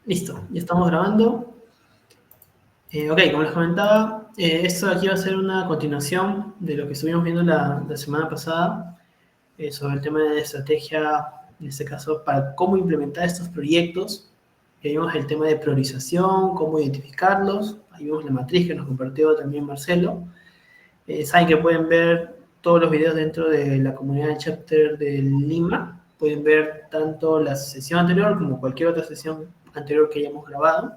Listo, ya estamos grabando. Ok, como les comentaba, esto de aquí va a ser una continuación de lo que estuvimos viendo la semana pasada sobre el tema de estrategia, en este caso, para cómo implementar estos proyectos. Que vimos el tema de priorización, cómo identificarlos. Ahí vimos la matriz que nos compartió también Marcelo. Saben que pueden ver todos los videos dentro de la comunidad de chapter de Lima. Pueden ver tanto la sesión anterior como cualquier otra sesión anterior que hayamos grabado.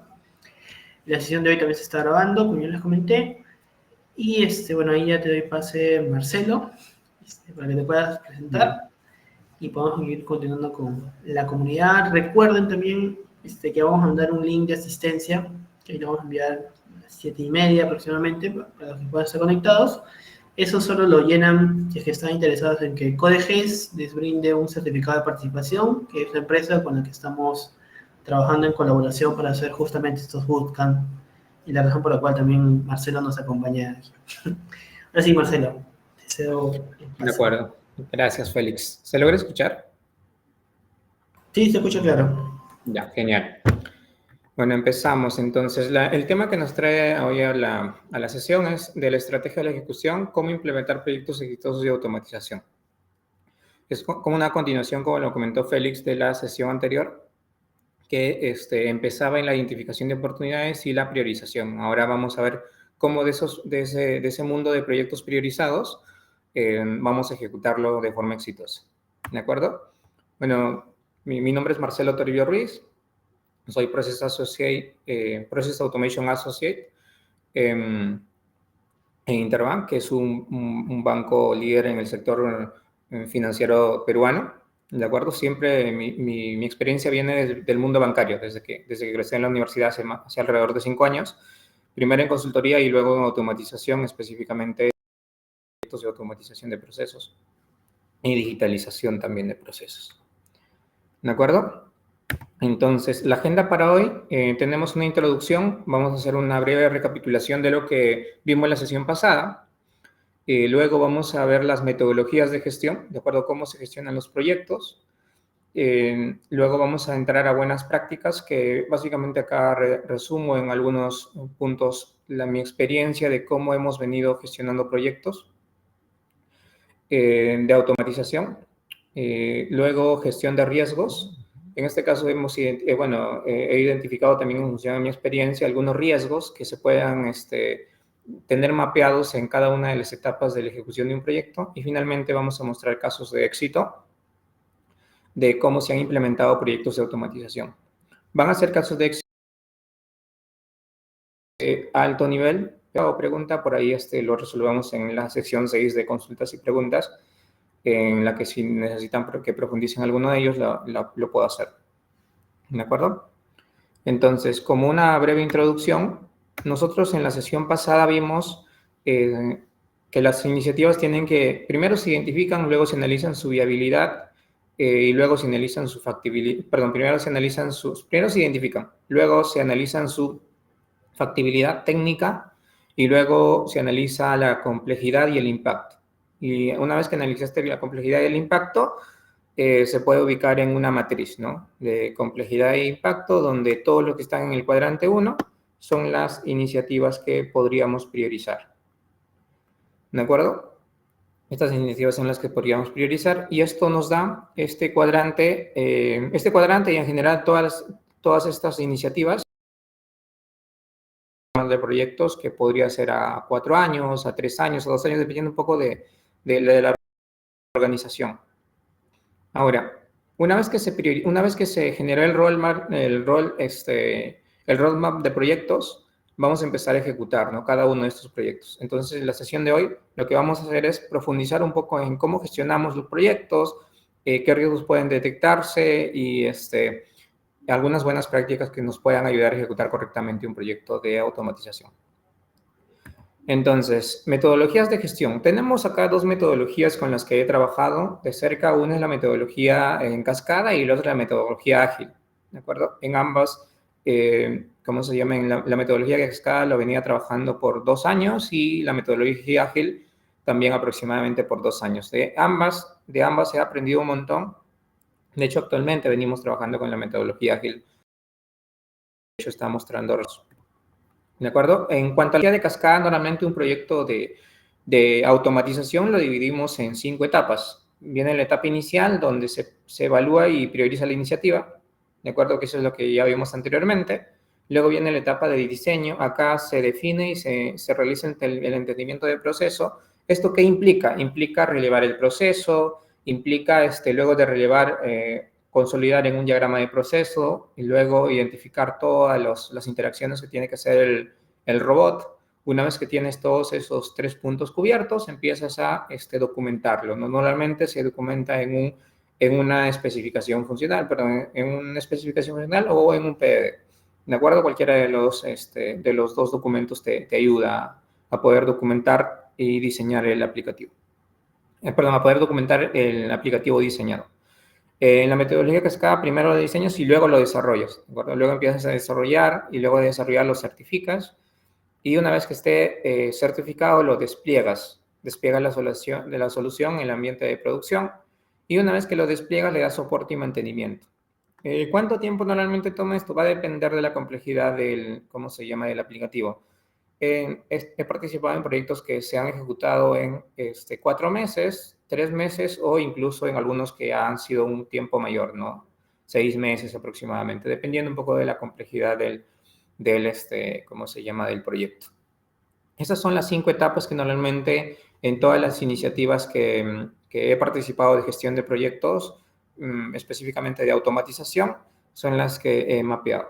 La sesión de hoy también se está grabando, como ya les comenté. Y bueno, ahí ya te doy pase, Marcelo, para que te puedas presentar y podamos ir continuando con la comunidad. Recuerden también que vamos a mandar un link de asistencia, que lo vamos a enviar a las 7:30 aproximadamente, para los que puedan estar conectados. Eso solo lo llenan si es que están interesados en que Codeges les brinde un certificado de participación, que es la empresa con la que estamos trabajando en colaboración para hacer justamente estos bootcamp, y la razón por la cual también Marcelo nos acompaña aquí. Ahora sí, Marcelo, te cedo el De paso. acuerdo. Gracias, Félix. ¿Se logra escuchar? Sí, se escucha claro. Ya, genial. Bueno, empezamos. Entonces, el tema que nos trae hoy a la sesión es de la estrategia de la ejecución, cómo implementar proyectos exitosos de automatización. Es como una continuación, como lo comentó Félix, de la sesión anterior, que empezaba en la identificación de oportunidades y la priorización. Ahora vamos a ver cómo de ese mundo de proyectos priorizados vamos a ejecutarlo de forma exitosa. ¿De acuerdo? Bueno, mi nombre es Marcelo Toribio Ruiz, soy Process Automation Associate en Interbank, que es un banco líder en el sector financiero peruano. ¿De acuerdo? Siempre mi experiencia viene del mundo bancario, desde que crecí en la universidad hace alrededor de 5 años, primero en consultoría y luego en automatización, específicamente proyectos de automatización de procesos y digitalización también de procesos. ¿De acuerdo? Entonces, la agenda para hoy, tenemos una introducción, vamos a hacer una breve recapitulación de lo que vimos en la sesión pasada. Luego vamos a ver las metodologías de gestión, de acuerdo a cómo se gestionan los proyectos. Luego vamos a entrar a buenas prácticas, que básicamente acá resumo en algunos puntos mi experiencia de cómo hemos venido gestionando proyectos de automatización. Luego, gestión de riesgos. En este caso, he identificado también en función de mi experiencia algunos riesgos que se puedan tener mapeados en cada una de las etapas de la ejecución de un proyecto. Y finalmente vamos a mostrar casos de éxito de cómo se han implementado proyectos de automatización. Van a ser casos de éxito de alto nivel. Hago pregunta, por ahí lo resolvamos en la sección 6 de consultas y preguntas, en la que si necesitan que profundicen alguno de ellos, lo puedo hacer. ¿De acuerdo? Entonces, como una breve introducción, nosotros en la sesión pasada vimos que las iniciativas tienen que, primero se identifican, luego se analizan su viabilidad y luego se analizan su factibilidad, primero se identifican, luego se analizan su factibilidad técnica y luego se analiza la complejidad y el impacto. Y una vez que analizaste la complejidad y el impacto, se puede ubicar en una matriz, ¿no? De complejidad e impacto, donde todo lo que está en el cuadrante 1 son las iniciativas que podríamos priorizar. ¿De acuerdo? Estas iniciativas son las que podríamos priorizar y esto nos da este cuadrante y en general todas estas iniciativas de proyectos que podría ser a 4 años, a 3 años, a 2 años, dependiendo un poco de la organización. Ahora, una vez que se generó el roadmap de proyectos, vamos a empezar a ejecutar, ¿no?, cada uno de estos proyectos. Entonces, en la sesión de hoy, lo que vamos a hacer es profundizar un poco en cómo gestionamos los proyectos, qué riesgos pueden detectarse y algunas buenas prácticas que nos puedan ayudar a ejecutar correctamente un proyecto de automatización. Entonces, metodologías de gestión. Tenemos acá 2 metodologías con las que he trabajado de cerca. Una es la metodología en cascada y la otra la metodología ágil, ¿de acuerdo? En ambas, ¿cómo se llama? En la metodología de cascada lo venía trabajando por 2 años y la metodología ágil también aproximadamente por 2 años. De ambas he aprendido un montón De hecho, actualmente venimos trabajando con la metodología ágil. De hecho, está mostrando. ¿De acuerdo? En cuanto a la de cascada, normalmente un proyecto de automatización lo dividimos en 5 etapas. Viene la etapa inicial, donde se evalúa y prioriza la iniciativa, ¿de acuerdo? Que eso es lo que ya vimos anteriormente. Luego viene la etapa de diseño. Acá se define y se realiza el entendimiento del proceso. ¿Esto qué implica? Implica relevar el proceso, implica luego de relevar, consolidar en un diagrama de proceso y luego identificar todas las interacciones que tiene que hacer el robot. Una vez que tienes todos esos 3 puntos cubiertos, empiezas a documentarlo, ¿no? Normalmente se documenta en una especificación funcional, perdón, en una especificación funcional o en un PDF. ¿De acuerdo? Cualquiera de los dos documentos te ayuda a poder documentar y diseñar el aplicativo. Perdón, a poder documentar el aplicativo diseñado. En la metodología cascada, primero lo diseñas y luego lo desarrollas, ¿de acuerdo? Luego empiezas a desarrollar y luego de desarrollar lo certificas y una vez que esté certificado lo despliegas. Despliegas la solución en el ambiente de producción y una vez que lo despliegas le das soporte y mantenimiento. ¿Cuánto tiempo normalmente toma esto? Va a depender de la complejidad ¿cómo se llama?, del aplicativo. He participado en proyectos que se han ejecutado en 4 meses, 3 meses o incluso en algunos que han sido un tiempo mayor, ¿no? 6 meses aproximadamente, dependiendo un poco de la complejidad ¿cómo se llama?, del proyecto. Esas son las 5 etapas que normalmente en todas las iniciativas que he participado de gestión de proyectos, específicamente de automatización, son las que he mapeado.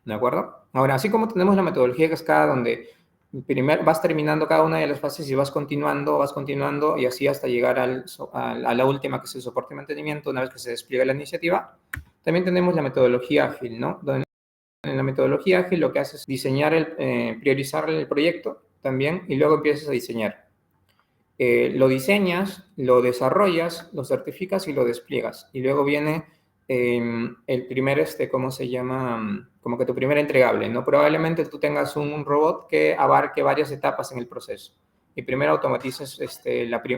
¿De acuerdo? Ahora, así como tenemos la metodología cascada donde primero vas terminando cada una de las fases y vas continuando y así hasta llegar a la última, que es el soporte y mantenimiento, una vez que se despliega la iniciativa, también tenemos la metodología ágil, ¿no? Donde en la metodología ágil lo que haces es diseñar, priorizar el proyecto también y luego empiezas a diseñar. Lo diseñas, lo desarrollas, lo certificas y lo despliegas. Y luego viene el primer, ¿cómo se llama? Como que tu primer entregable, ¿no? Probablemente tú tengas un robot que abarque varias etapas en el proceso. Y primero automatices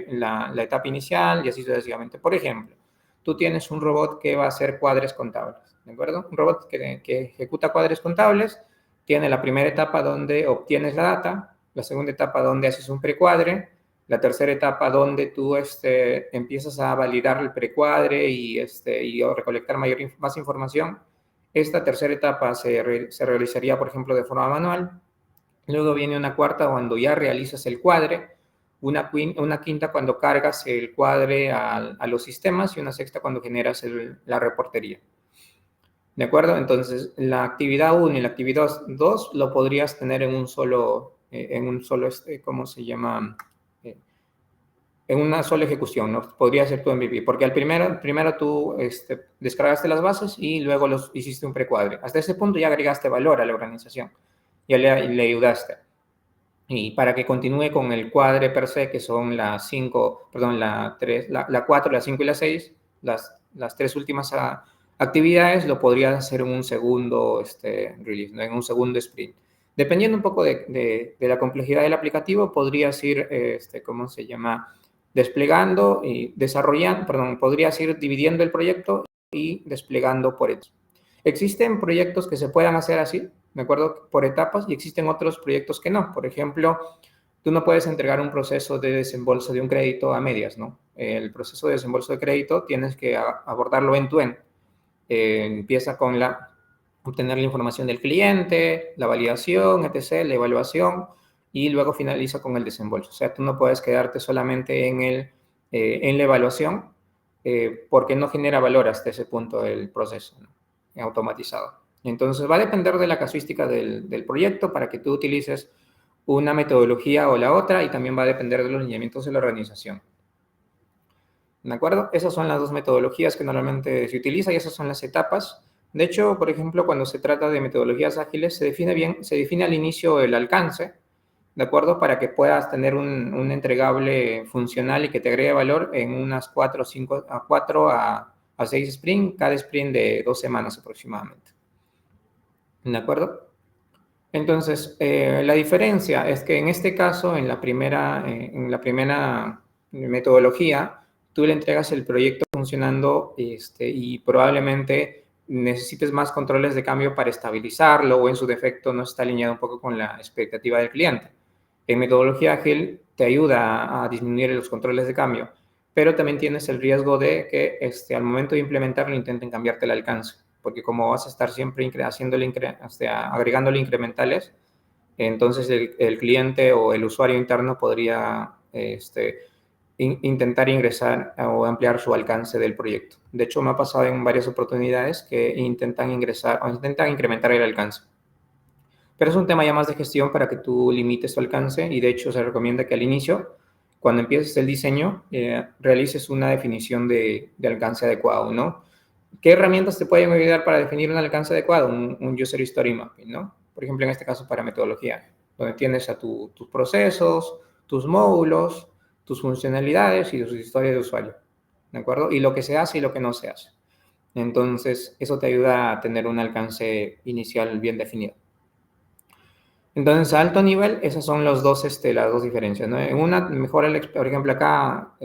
la etapa inicial y así sucesivamente. Por ejemplo, tú tienes un robot que va a hacer cuadres contables, ¿de acuerdo? Un robot que ejecuta cuadres contables, tiene la primera etapa donde obtienes la data, la segunda etapa donde haces un precuadre, la tercera etapa donde tú empiezas a validar el precuadre y recolectar más información. Esta tercera etapa se realizaría, por ejemplo, de forma manual. Luego viene una cuarta cuando ya realizas el cuadre, una quinta cuando cargas el cuadre a los sistemas y una sexta cuando generas la reportería. ¿De acuerdo? Entonces, la actividad 1 y la actividad 2 lo podrías tener en un solo, ¿cómo se llama?, en una sola ejecución, ¿no? Podría ser tu MVP, porque al primero tú descargaste las bases y luego hiciste un precuadre. Hasta ese punto ya agregaste valor a la organización, ya le ayudaste. Y para que continúe con el cuadre per se, que son la 4, la 5 y la 6, las 3 últimas actividades, lo podrías hacer en un segundo release, ¿no? En un segundo sprint. Dependiendo un poco de la complejidad del aplicativo, podrías ir, ¿cómo se llama?, desplegando y desarrollando, podrías ir dividiendo el proyecto y desplegando por etapas. Existen proyectos que se puedan hacer así, ¿de acuerdo?, por etapas, y existen otros proyectos que no. Por ejemplo, tú no puedes entregar un proceso de desembolso de un crédito a medias, ¿no? El proceso de desembolso de crédito tienes que abordarlo end-to-end. Empieza con obtener la información del cliente, la validación, etc., la evaluación, y luego finaliza con el desembolso. O sea, tú no puedes quedarte solamente en la evaluación porque no genera valor hasta ese punto del proceso, ¿no?, automatizado. Entonces, va a depender de la casuística del proyecto para que tú utilices una metodología o la otra, y también va a depender de los lineamientos de la organización. ¿De acuerdo? Esas son las 2 metodologías que normalmente se utilizan y esas son las etapas. De hecho, por ejemplo, cuando se trata de metodologías ágiles, se define al inicio el alcance, ¿de acuerdo?, para que puedas tener un entregable funcional y que te agregue valor en unas 4 a 6 sprint, cada sprint de 2 semanas aproximadamente. ¿De acuerdo? Entonces, la diferencia es que en este caso, en la primera metodología, tú le entregas el proyecto funcionando y probablemente necesites más controles de cambio para estabilizarlo o en su defecto no está alineado un poco con la expectativa del cliente. En metodología ágil te ayuda a disminuir los controles de cambio, pero también tienes el riesgo de que al momento de implementarlo intenten cambiarte el alcance, porque como vas a estar siempre agregándole incrementales, entonces el cliente o el usuario interno podría intentar ingresar o ampliar su alcance del proyecto. De hecho, me ha pasado en varias oportunidades que intentan ingresar o intentan incrementar el alcance. Pero es un tema ya más de gestión para que tú limites tu alcance y de hecho se recomienda que al inicio, cuando empieces el diseño, realices una definición de alcance adecuado, ¿no? ¿Qué herramientas te pueden ayudar para definir un alcance adecuado? Un User Story Mapping, ¿no? Por ejemplo, en este caso para metodología, donde tienes a tus procesos, tus módulos, tus funcionalidades y tus historias de usuario, ¿de acuerdo? Y lo que se hace y lo que no se hace. Entonces, eso te ayuda a tener un alcance inicial bien definido. Entonces, a alto nivel, esas son las dos diferencias, ¿no? En una, mejora, por ejemplo, acá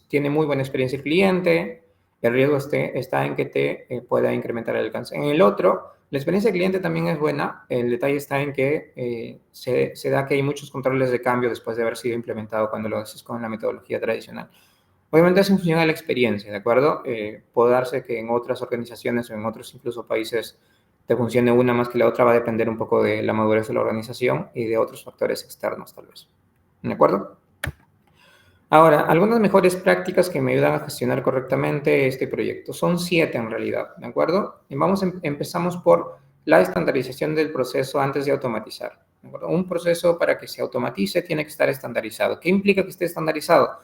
tiene muy buena experiencia el cliente, el riesgo está en que te pueda incrementar el alcance. En el otro, la experiencia del cliente también es buena, el detalle está en que se da que hay muchos controles de cambio después de haber sido implementado cuando lo haces con la metodología tradicional. Obviamente es en función de la experiencia, ¿de acuerdo? Puede darse que en otras organizaciones o en otros incluso países te funcione una más que la otra, va a depender un poco de la madurez de la organización y de otros factores externos, tal vez. ¿De acuerdo? Ahora, algunas mejores prácticas que me ayudan a gestionar correctamente este proyecto. Son 7 en realidad, ¿de acuerdo? Y empezamos por la estandarización del proceso antes de automatizar. ¿De acuerdo? Un proceso para que se automatice tiene que estar estandarizado. ¿Qué implica que esté estandarizado?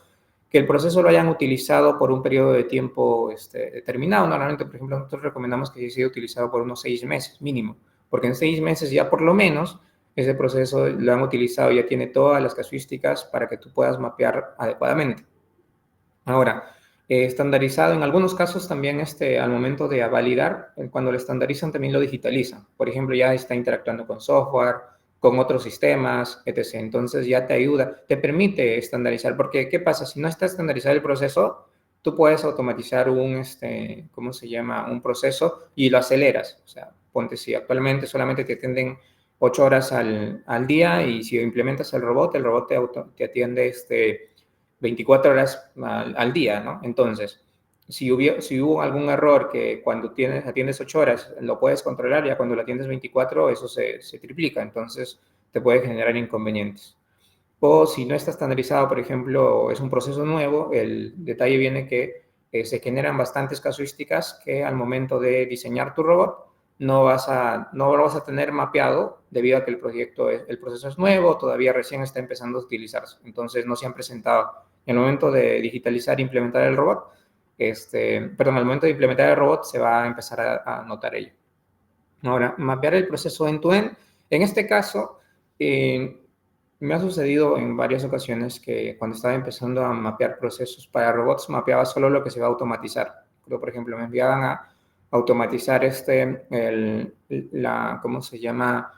Que el proceso lo hayan utilizado por un periodo de tiempo determinado. Normalmente, por ejemplo, nosotros recomendamos que sea utilizado por unos 6 meses mínimo, porque en 6 meses ya por lo menos ese proceso lo han utilizado, ya tiene todas las casuísticas para que tú puedas mapear adecuadamente. Ahora, estandarizado en algunos casos también al momento de validar, cuando lo estandarizan también lo digitalizan. Por ejemplo, ya está interactuando con software, con otros sistemas, etc. Entonces ya te ayuda, te permite estandarizar, porque ¿qué pasa? Si no está estandarizado el proceso, tú puedes automatizar ¿cómo se llama? Un proceso y lo aceleras. O sea, ponte si actualmente solamente te atienden 8 horas al día y si implementas el robot te atiende 24 horas al día, ¿no? Entonces, si hubo algún error que cuando atiendes 8 horas lo puedes controlar, ya cuando lo atiendes 24 eso se triplica, entonces te puede generar inconvenientes. O si no está estandarizado, por ejemplo, es un proceso nuevo, el detalle viene que se generan bastantes casuísticas que al momento de diseñar tu robot no lo vas a tener mapeado debido a que el proceso es nuevo, todavía recién está empezando a utilizarse, entonces no se han presentado. En el momento de digitalizar e implementar el robot, al momento de implementar el robot se va a empezar a notar ello. Ahora, mapear el proceso end-to-end. En este caso, me ha sucedido en varias ocasiones que cuando estaba empezando a mapear procesos para robots, mapeaba solo lo que se va a automatizar. Por ejemplo, me enviaban a automatizar ¿cómo se llama?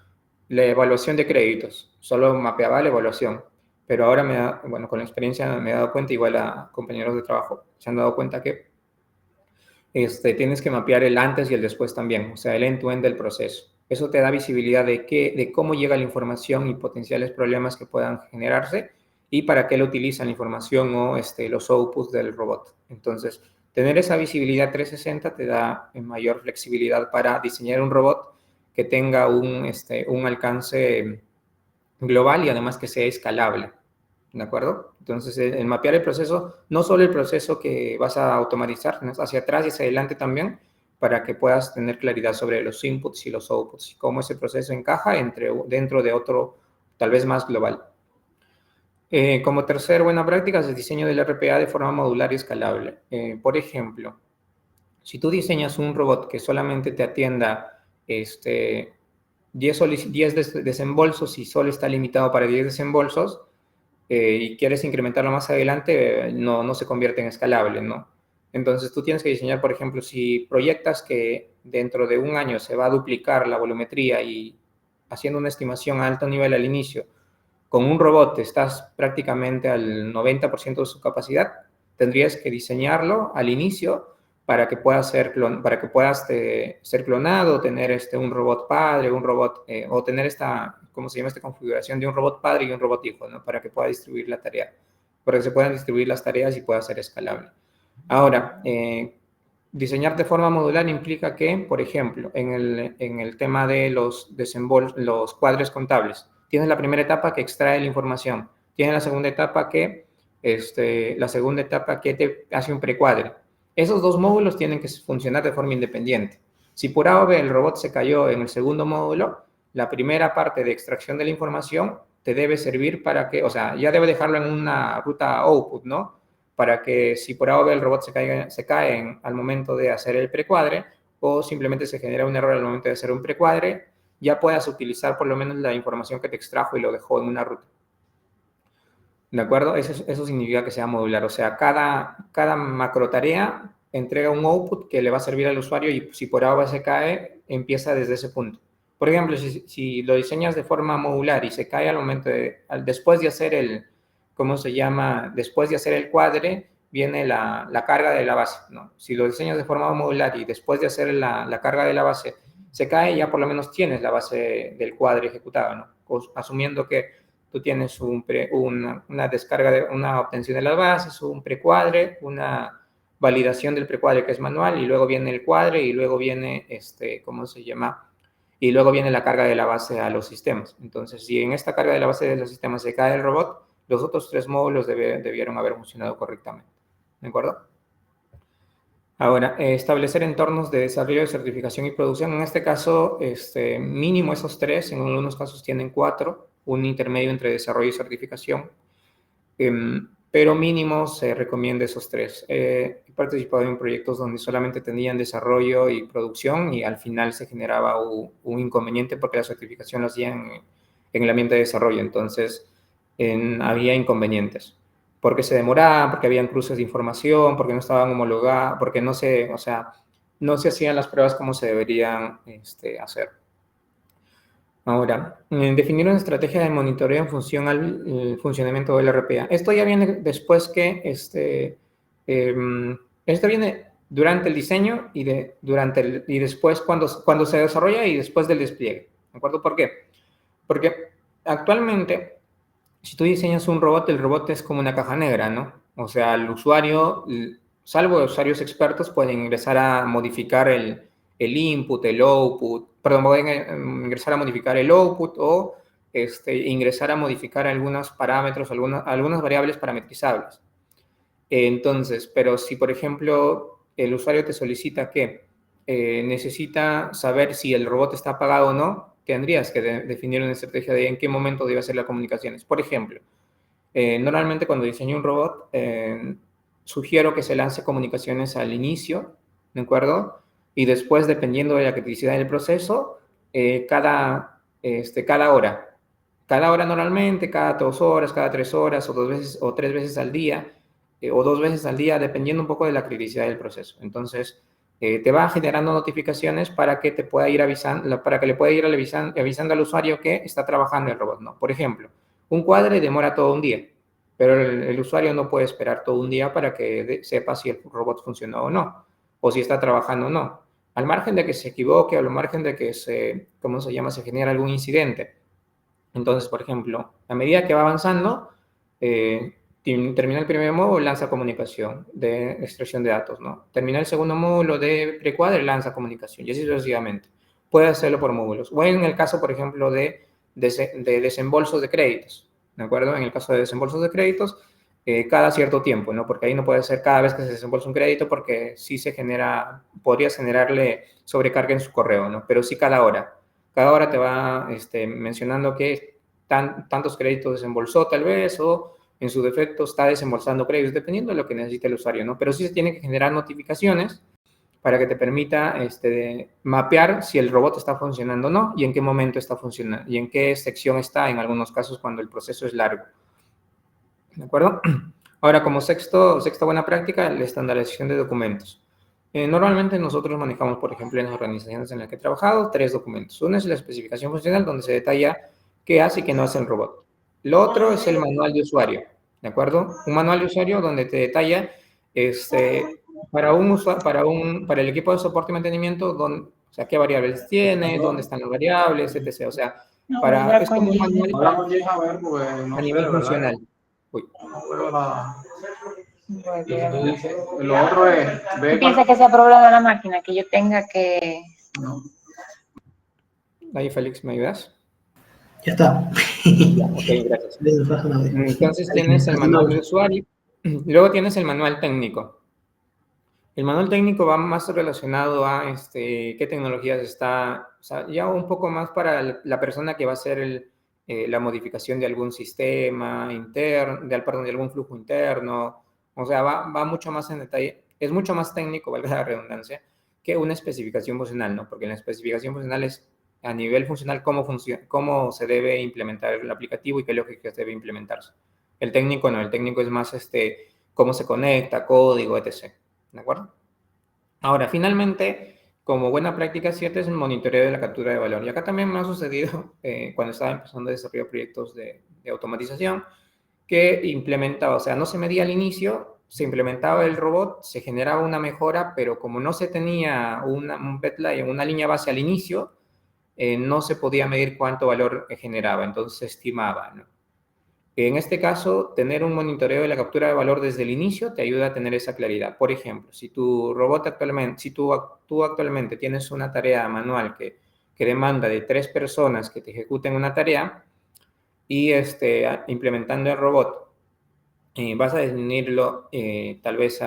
La evaluación de créditos. Solo mapeaba la evaluación. Pero ahora con la experiencia me he dado cuenta, igual a compañeros de trabajo, se han dado cuenta que tienes que mapear el antes y el después también, o sea, el end-to-end del proceso. Eso te da visibilidad de cómo llega la información y potenciales problemas que puedan generarse y para qué lo utilizan la información o los outputs del robot. Entonces, tener esa visibilidad 360 te da mayor flexibilidad para diseñar un robot que tenga un alcance global y además que sea escalable. ¿De acuerdo? Entonces, el mapear el proceso, no solo el proceso que vas a automatizar, sino hacia atrás y hacia adelante también, para que puedas tener claridad sobre los inputs y los outputs y cómo ese proceso encaja dentro de otro, tal vez más global. Como tercera buena práctica es el diseño del RPA de forma modular y escalable. Por ejemplo, si tú diseñas un robot que solamente te atienda 10 desembolsos y solo está limitado para 10 desembolsos, y quieres incrementarlo más adelante, no se convierte en escalable, ¿no? Entonces, tú tienes que diseñar, por ejemplo, si proyectas que dentro de un año se va a duplicar la volumetría y haciendo una estimación a alto nivel al inicio, con un robot estás prácticamente al 90% de su capacidad, Tendrías que diseñarlo al inicio para que puedas ser, ser clonado, tener un robot padre, un robot, o tener ¿cómo se llama? Esta configuración de un robot padre y un robot hijo, ¿no? Para que pueda distribuir la tarea, para que se puedan distribuir las tareas y pueda ser escalable. Ahora, diseñar de forma modular implica que, por ejemplo, en el tema de los cuadros contables, tienes la primera etapa que extrae la información, tienes la segunda etapa que te hace un precuadre. Esos dos módulos tienen que funcionar de forma independiente. Si por A o B el robot se cayó en el segundo módulo, la primera parte de extracción de la información te debe servir para que, o sea, ya debe dejarlo en una ruta output, ¿no? Para que si por A o B el robot se cae al momento de hacer el precuadre, o simplemente se genera un error al momento de hacer un precuadre, ya puedas utilizar por lo menos la información que te extrajo y lo dejó en una ruta. ¿De acuerdo? Eso significa que sea modular. O sea, cada macro tarea entrega un output que le va a servir al usuario y si por A o B se cae, empieza desde ese punto. Por ejemplo, si lo diseñas de forma modular y se cae al momento después de hacer ¿cómo se llama? Después de hacer el cuadre, viene la carga de la base, ¿no? Si lo diseñas de forma modular y después de hacer la carga de la base se cae, ya por lo menos tienes la base del cuadre ejecutada, ¿no? Asumiendo que tú tienes una descarga, una obtención de las bases, un precuadre, una validación del precuadre que es manual, y luego viene el cuadre, y luego viene, ¿cómo se llama? Y luego viene la carga de la base a los sistemas. Entonces, si en esta carga de la base de los sistemas se cae el robot, los otros tres módulos debieron haber funcionado correctamente. ¿De acuerdo? Ahora, establecer entornos de desarrollo, certificación y producción. En este caso, mínimo esos tres, en algunos casos tienen 4, un intermedio entre desarrollo y certificación, pero mínimo se recomienda esos 3. He participado en proyectos donde solamente tenían desarrollo y producción y al final se generaba un inconveniente porque la certificación lo hacían en el ambiente de desarrollo, entonces había inconvenientes. Porque se demoraba, porque habían cruces de información, porque no estaban homologadas, porque no se hacían las pruebas como se deberían hacer. Ahora, definir una estrategia de monitoreo en función al funcionamiento del RPA. Esto ya viene después que, esto viene durante el diseño y después cuando se desarrolla y después del despliegue. ¿De acuerdo? ¿Por qué? Porque actualmente, si tú diseñas un robot, el robot es como una caja negra, ¿no? O sea, el usuario, salvo usuarios expertos, pueden ingresar a modificar el input, el output, perdón, pueden ingresar a modificar el output o ingresar a modificar algunos parámetros, algunas variables parametrizables. Entonces, pero si, por ejemplo, el usuario te solicita que necesita saber si el robot está apagado o no, tendrías que definir una estrategia de en qué momento debe hacer las comunicaciones. Por ejemplo, normalmente cuando diseño un robot, sugiero que se lance comunicaciones al inicio, ¿de acuerdo? Y después, dependiendo de la criticidad del proceso, cada hora. Cada hora normalmente, cada 2 horas, cada 3 horas, o 2 veces, o 3 veces al día, o 2 veces al día, dependiendo un poco de la criticidad del proceso. Entonces, te va generando notificaciones para que te pueda ir avisando, para que le pueda ir avisando al usuario que está trabajando el robot, ¿no? Por ejemplo, un cuadre demora todo un día, pero el usuario no puede esperar todo un día para que sepa si el robot funcionó o no, o si está trabajando o no. Al margen de que se equivoque, o al margen de que se genera algún incidente. Entonces, por ejemplo, a medida que va avanzando, termina el primer módulo, lanza comunicación de extracción de datos, ¿no? Termina el segundo módulo de precuadre, lanza comunicación, y así sucesivamente. Puede hacerlo por módulos. O en el caso, por ejemplo, de desembolsos de créditos, ¿de acuerdo? En el caso de desembolsos de créditos, cada cierto tiempo, ¿no? Porque ahí no puede ser cada vez que se desembolsa un crédito porque sí podrías generarle sobrecarga en su correo, ¿no? Pero sí cada hora. Cada hora te va mencionando que tantos créditos desembolsó tal vez, o en su defecto está desembolsando créditos, dependiendo de lo que necesite el usuario, ¿no? Pero sí se tiene que generar notificaciones para que te permita mapear si el robot está funcionando o no, y en qué momento está funcionando, y en qué sección está, en algunos casos, cuando el proceso es largo. ¿De acuerdo? Ahora, como sexta buena práctica, la estandarización de documentos. Normalmente nosotros manejamos, por ejemplo, en las organizaciones en las que he trabajado, 3 documentos. Uno es la especificación funcional, donde se detalla qué hace y qué no hace el robot. Lo otro es el manual de usuario, ¿de acuerdo? Un manual de usuario donde te detalla Para el equipo de soporte y mantenimiento, o sea, qué variables tiene, dónde están las variables, etc. O sea, es como un manual a nivel funcional. Uy. Lo otro es... ¿Tú piensas que sea problema de la máquina? Que yo tenga que... No. Ahí, Félix, ¿me ayudas? Ya está. Ya, ok, gracias. Entonces tienes el manual de usuario, luego tienes el manual técnico. El manual técnico va más relacionado a qué tecnologías está, o sea, ya un poco más para la persona que va a hacer la modificación de algún sistema interno, de algún flujo interno. O sea, va mucho más en detalle, es mucho más técnico, valga la redundancia, que una especificación funcional, ¿no? Porque en la especificación funcional es a nivel funcional cómo se debe implementar el aplicativo y qué lógicas debe implementarse. El técnico no, el técnico es más cómo se conecta, código, etc. ¿De acuerdo? Ahora, finalmente, como buena práctica 7 es el monitoreo de la captura de valor. Y acá también me ha sucedido cuando estaba empezando a desarrollar proyectos de automatización, que implementaba, o sea, no se medía al inicio, se implementaba el robot, se generaba una mejora, pero como no se tenía un baseline, una línea base al inicio, no se podía medir cuánto valor generaba, entonces se estimaba, ¿no? En este caso, tener un monitoreo de la captura de valor desde el inicio te ayuda a tener esa claridad. Por ejemplo, si tú actualmente tienes una tarea manual que demanda de 3 personas que te ejecuten una tarea y implementando el robot, vas a definirlo tal vez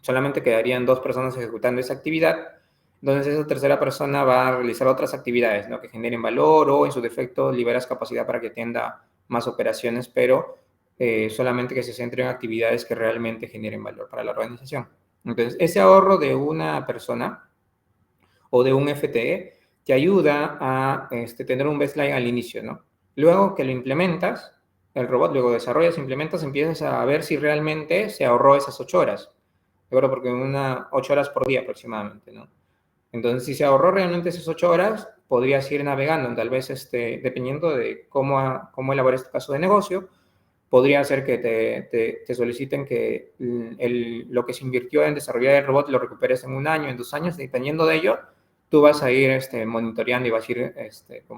solamente quedarían 2 personas ejecutando esa actividad. Entonces esa tercera persona va a realizar otras actividades, ¿no? Que generen valor o en su defecto liberas capacidad para que atienda más operaciones, pero solamente que se centre en actividades que realmente generen valor para la organización. Entonces, ese ahorro de una persona o de un FTE te ayuda a tener un baseline al inicio, ¿no? Luego que lo implementas, el robot, luego desarrollas, implementas, empiezas a ver si realmente se ahorró esas 8 horas. ¿De acuerdo? Porque 8 horas por día aproximadamente, ¿no? Entonces, si se ahorró realmente esas 8 horas, podrías ir navegando, tal vez dependiendo de cómo elabores tu caso de negocio, podría ser que te soliciten que lo que se invirtió en desarrollar el robot lo recuperes en 1 año, en 2 años, dependiendo de ello, tú vas a ir monitoreando y vas a ir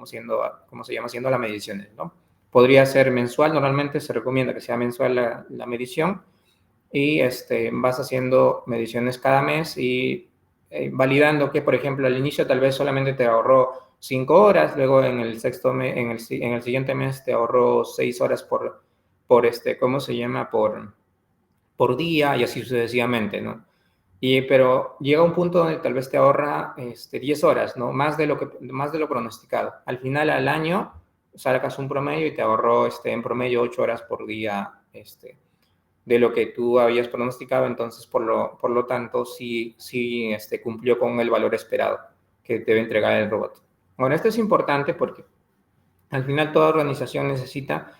haciendo las mediciones, ¿no? Podría ser mensual, normalmente se recomienda que sea mensual la medición y vas haciendo mediciones cada mes y validando que, por ejemplo, al inicio tal vez solamente te ahorró 5 horas, luego en el siguiente mes te ahorró 6 horas ¿cómo se llama? Por día y así sucesivamente, ¿no? Pero llega un punto donde tal vez te ahorra 10 horas, ¿no? Más de lo pronosticado. Al final, al año, sacas un promedio y te ahorró en promedio 8 horas por día de lo que tú habías pronosticado, entonces por lo tanto sí cumplió con el valor esperado que debe entregar el robot. Bueno, esto es importante porque al final toda organización necesita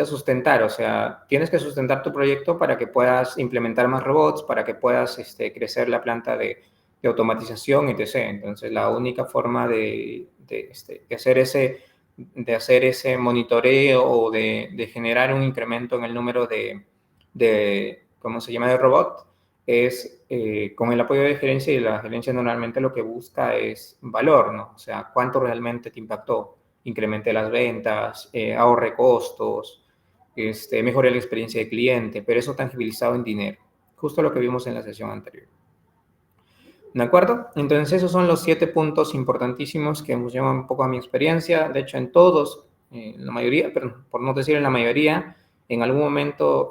sustentar, o sea, tienes que sustentar tu proyecto para que puedas implementar más robots, para que puedas crecer la planta de automatización, etc. Entonces, la única forma de hacer ese monitoreo o de generar un incremento en el número ¿cómo se llama?, de robot, es con el apoyo de gerencia, y la gerencia normalmente lo que busca es valor, ¿no? O sea, cuánto realmente te impactó, incremente las ventas, ahorre costos, mejore la experiencia de cliente, pero eso tangibilizado en dinero, justo lo que vimos en la sesión anterior. ¿De acuerdo? Entonces esos son los 7 puntos importantísimos que nos llevan un poco a mi experiencia. De hecho, en todos, la mayoría, pero por no decir en la mayoría, en algún momento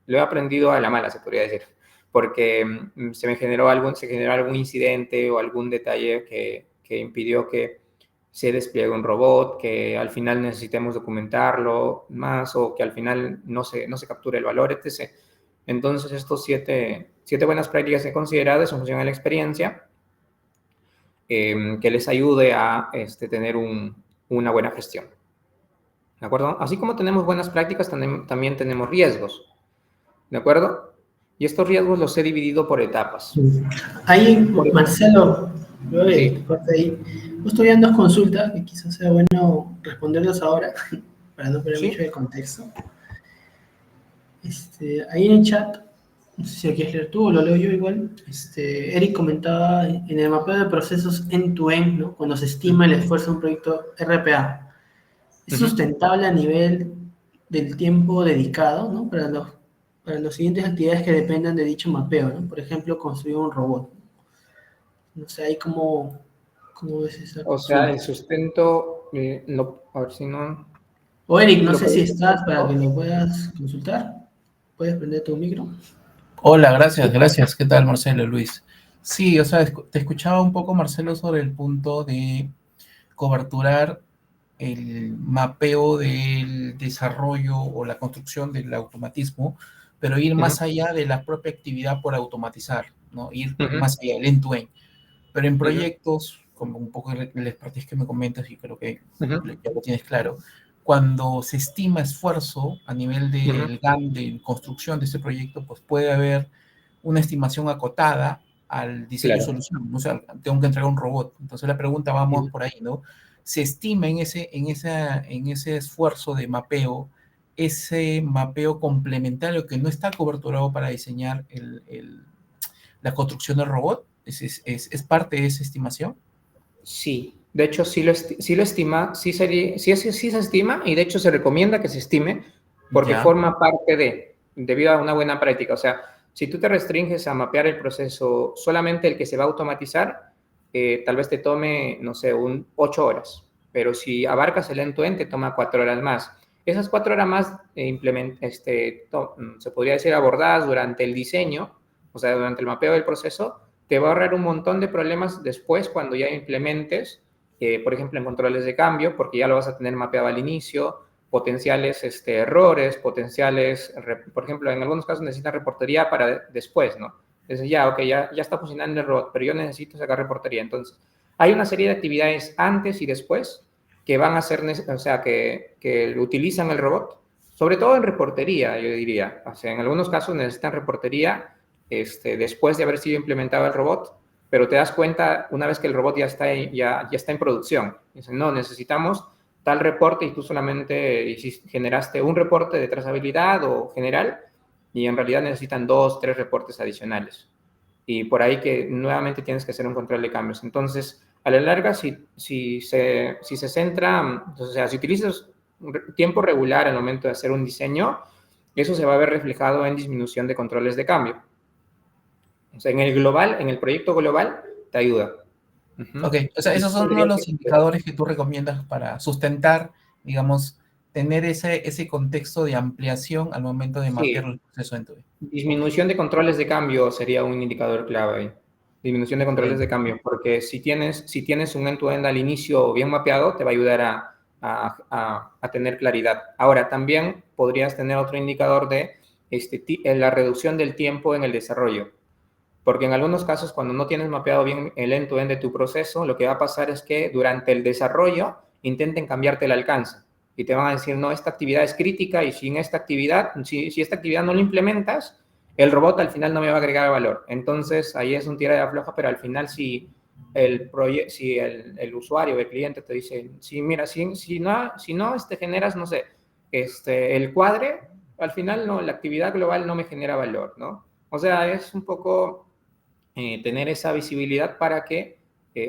lo he aprendido a la mala, se podría decir, porque se generó algún incidente o algún detalle que impidió que se despliegue un robot, que al final necesitemos documentarlo más o que al final no se capture el valor, etc. Entonces, estos 7 buenas prácticas he considerado en función a la experiencia que les ayude a tener una buena gestión. ¿De acuerdo? Así como tenemos buenas prácticas, también tenemos riesgos. ¿De acuerdo? Y estos riesgos los he dividido por etapas. Ahí, Marcelo, sí. ahí. Justo habían 2 consultas que quizás sea bueno responderlas ahora para no perder mucho de contexto. Ahí en el chat, no sé si lo quieres leer tú o lo leo yo igual. Eric comentaba en el mapeo de procesos end-to-end, ¿no? Cuando se estima el esfuerzo de un proyecto RPA, ¿es sustentable a nivel del tiempo dedicado, ¿no? Para las siguientes actividades que dependan de dicho mapeo, ¿no? Por ejemplo, construir un robot. No sé, ahí cómo ves esa O sea, consulta. el sustento, a ver si no O Eric, no lo sé si puedes. estás para que lo puedas consultar. ¿Puedes prender tu micro? Hola, gracias. ¿Qué tal, Marcelo, Luis? Sí, o sea, te escuchaba un poco, Marcelo, sobre el punto de coberturar el mapeo del desarrollo o la construcción del automatismo, pero ir Ujú, más allá de la propia actividad por automatizar, ¿no? Ir ujú, más allá, el end-to-end. Pero en ujú, proyectos, como un poco el expertise que me comentas, y creo que ujú, ya lo tienes claro, cuando se estima esfuerzo a nivel ujú, del GAN de construcción de ese proyecto, pues puede haber una estimación acotada al diseño de claro. solución, ¿no? O sea, tengo que entregar un robot. Entonces la pregunta vamos Ujú. por ahí, ¿no? Se estima en ese esfuerzo de mapeo, ese mapeo complementario que no está coberturado para diseñar la construcción del robot, es parte de esa estimación. Sí, de hecho sí lo estima, sí se estima y de hecho se recomienda que se estime porque Ya, forma parte debido a una buena práctica. O sea, si tú te restringes a mapear el proceso solamente el que se va a automatizar, tal vez te tome, no sé, 8 horas, pero si abarcas el end-to-end te toma 4 horas más. Esas 4 horas más se podría decir abordadas durante el diseño, o sea, durante el mapeo del proceso te va a ahorrar un montón de problemas después cuando ya implementes, por ejemplo, en controles de cambio, porque ya lo vas a tener mapeado al inicio, potenciales errores, por ejemplo, en algunos casos necesitan reportería para después, ¿no? Entonces ya, ok, ya está funcionando el robot, pero yo necesito sacar reportería. Entonces, hay una serie de actividades antes y después que van a ser, o sea, que utilizan el robot, sobre todo en reportería, yo diría. O sea, en algunos casos necesitan reportería después de haber sido implementado el robot, pero te das cuenta una vez que el robot ya está en producción. Dicen, no, necesitamos tal reporte y tú solamente generaste un reporte de trazabilidad o general y en realidad necesitan 2, 3 reportes adicionales. Y por ahí que nuevamente tienes que hacer un control de cambios. Entonces, a la larga, si se centra, o sea, si utilizas tiempo regular al momento de hacer un diseño, eso se va a ver reflejado en disminución de controles de cambio. O sea, en el global, en el proyecto global, te ayuda. Uh-huh. ok. O sea, Y esos son uno de tendría los que indicadores que tú recomiendas para sustentar, digamos, tener ese contexto de ampliación al momento de mapear sí, el proceso en tu. Ok, disminución de controles de cambio sería un indicador clave ahí. Disminución de controles de ok. cambio, porque si tienes un end-to-end al inicio bien mapeado, te va a ayudar a tener claridad. Ahora, también podrías tener otro indicador de la reducción del tiempo en el desarrollo. Porque en algunos casos, cuando no tienes mapeado bien el end-to-end de tu proceso, lo que va a pasar es que durante el desarrollo intenten cambiarte el alcance y te van a decir, no, esta actividad es crítica y si esta actividad no la implementas, el robot al final no me va a agregar valor. Entonces, ahí es un tira de afloja, pero al final si el usuario, el cliente te dice, sí, mira, si no generas, no sé, el cuadre, al final no, la actividad global no me genera valor, ¿no? O sea, es un poco tener esa visibilidad para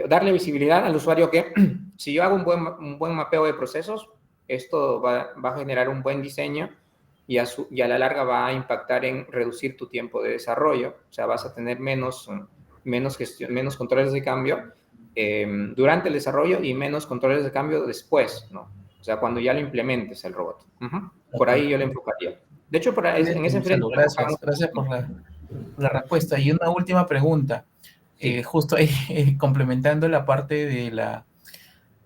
darle visibilidad al usuario que si yo hago un buen mapeo de procesos, esto va a generar un buen diseño y a la larga va a impactar en reducir tu tiempo de desarrollo, o sea, vas a tener menos controles de cambio durante el desarrollo y menos controles de cambio después, ¿no? O sea, cuando ya lo implementes el robot. Uh-huh. Por Ok. ahí yo le enfocaría. De hecho, en Excelente, ese frente Gonzalo, le enfocamos. gracias por la respuesta. Y una última pregunta, Sí. justo ahí complementando la parte de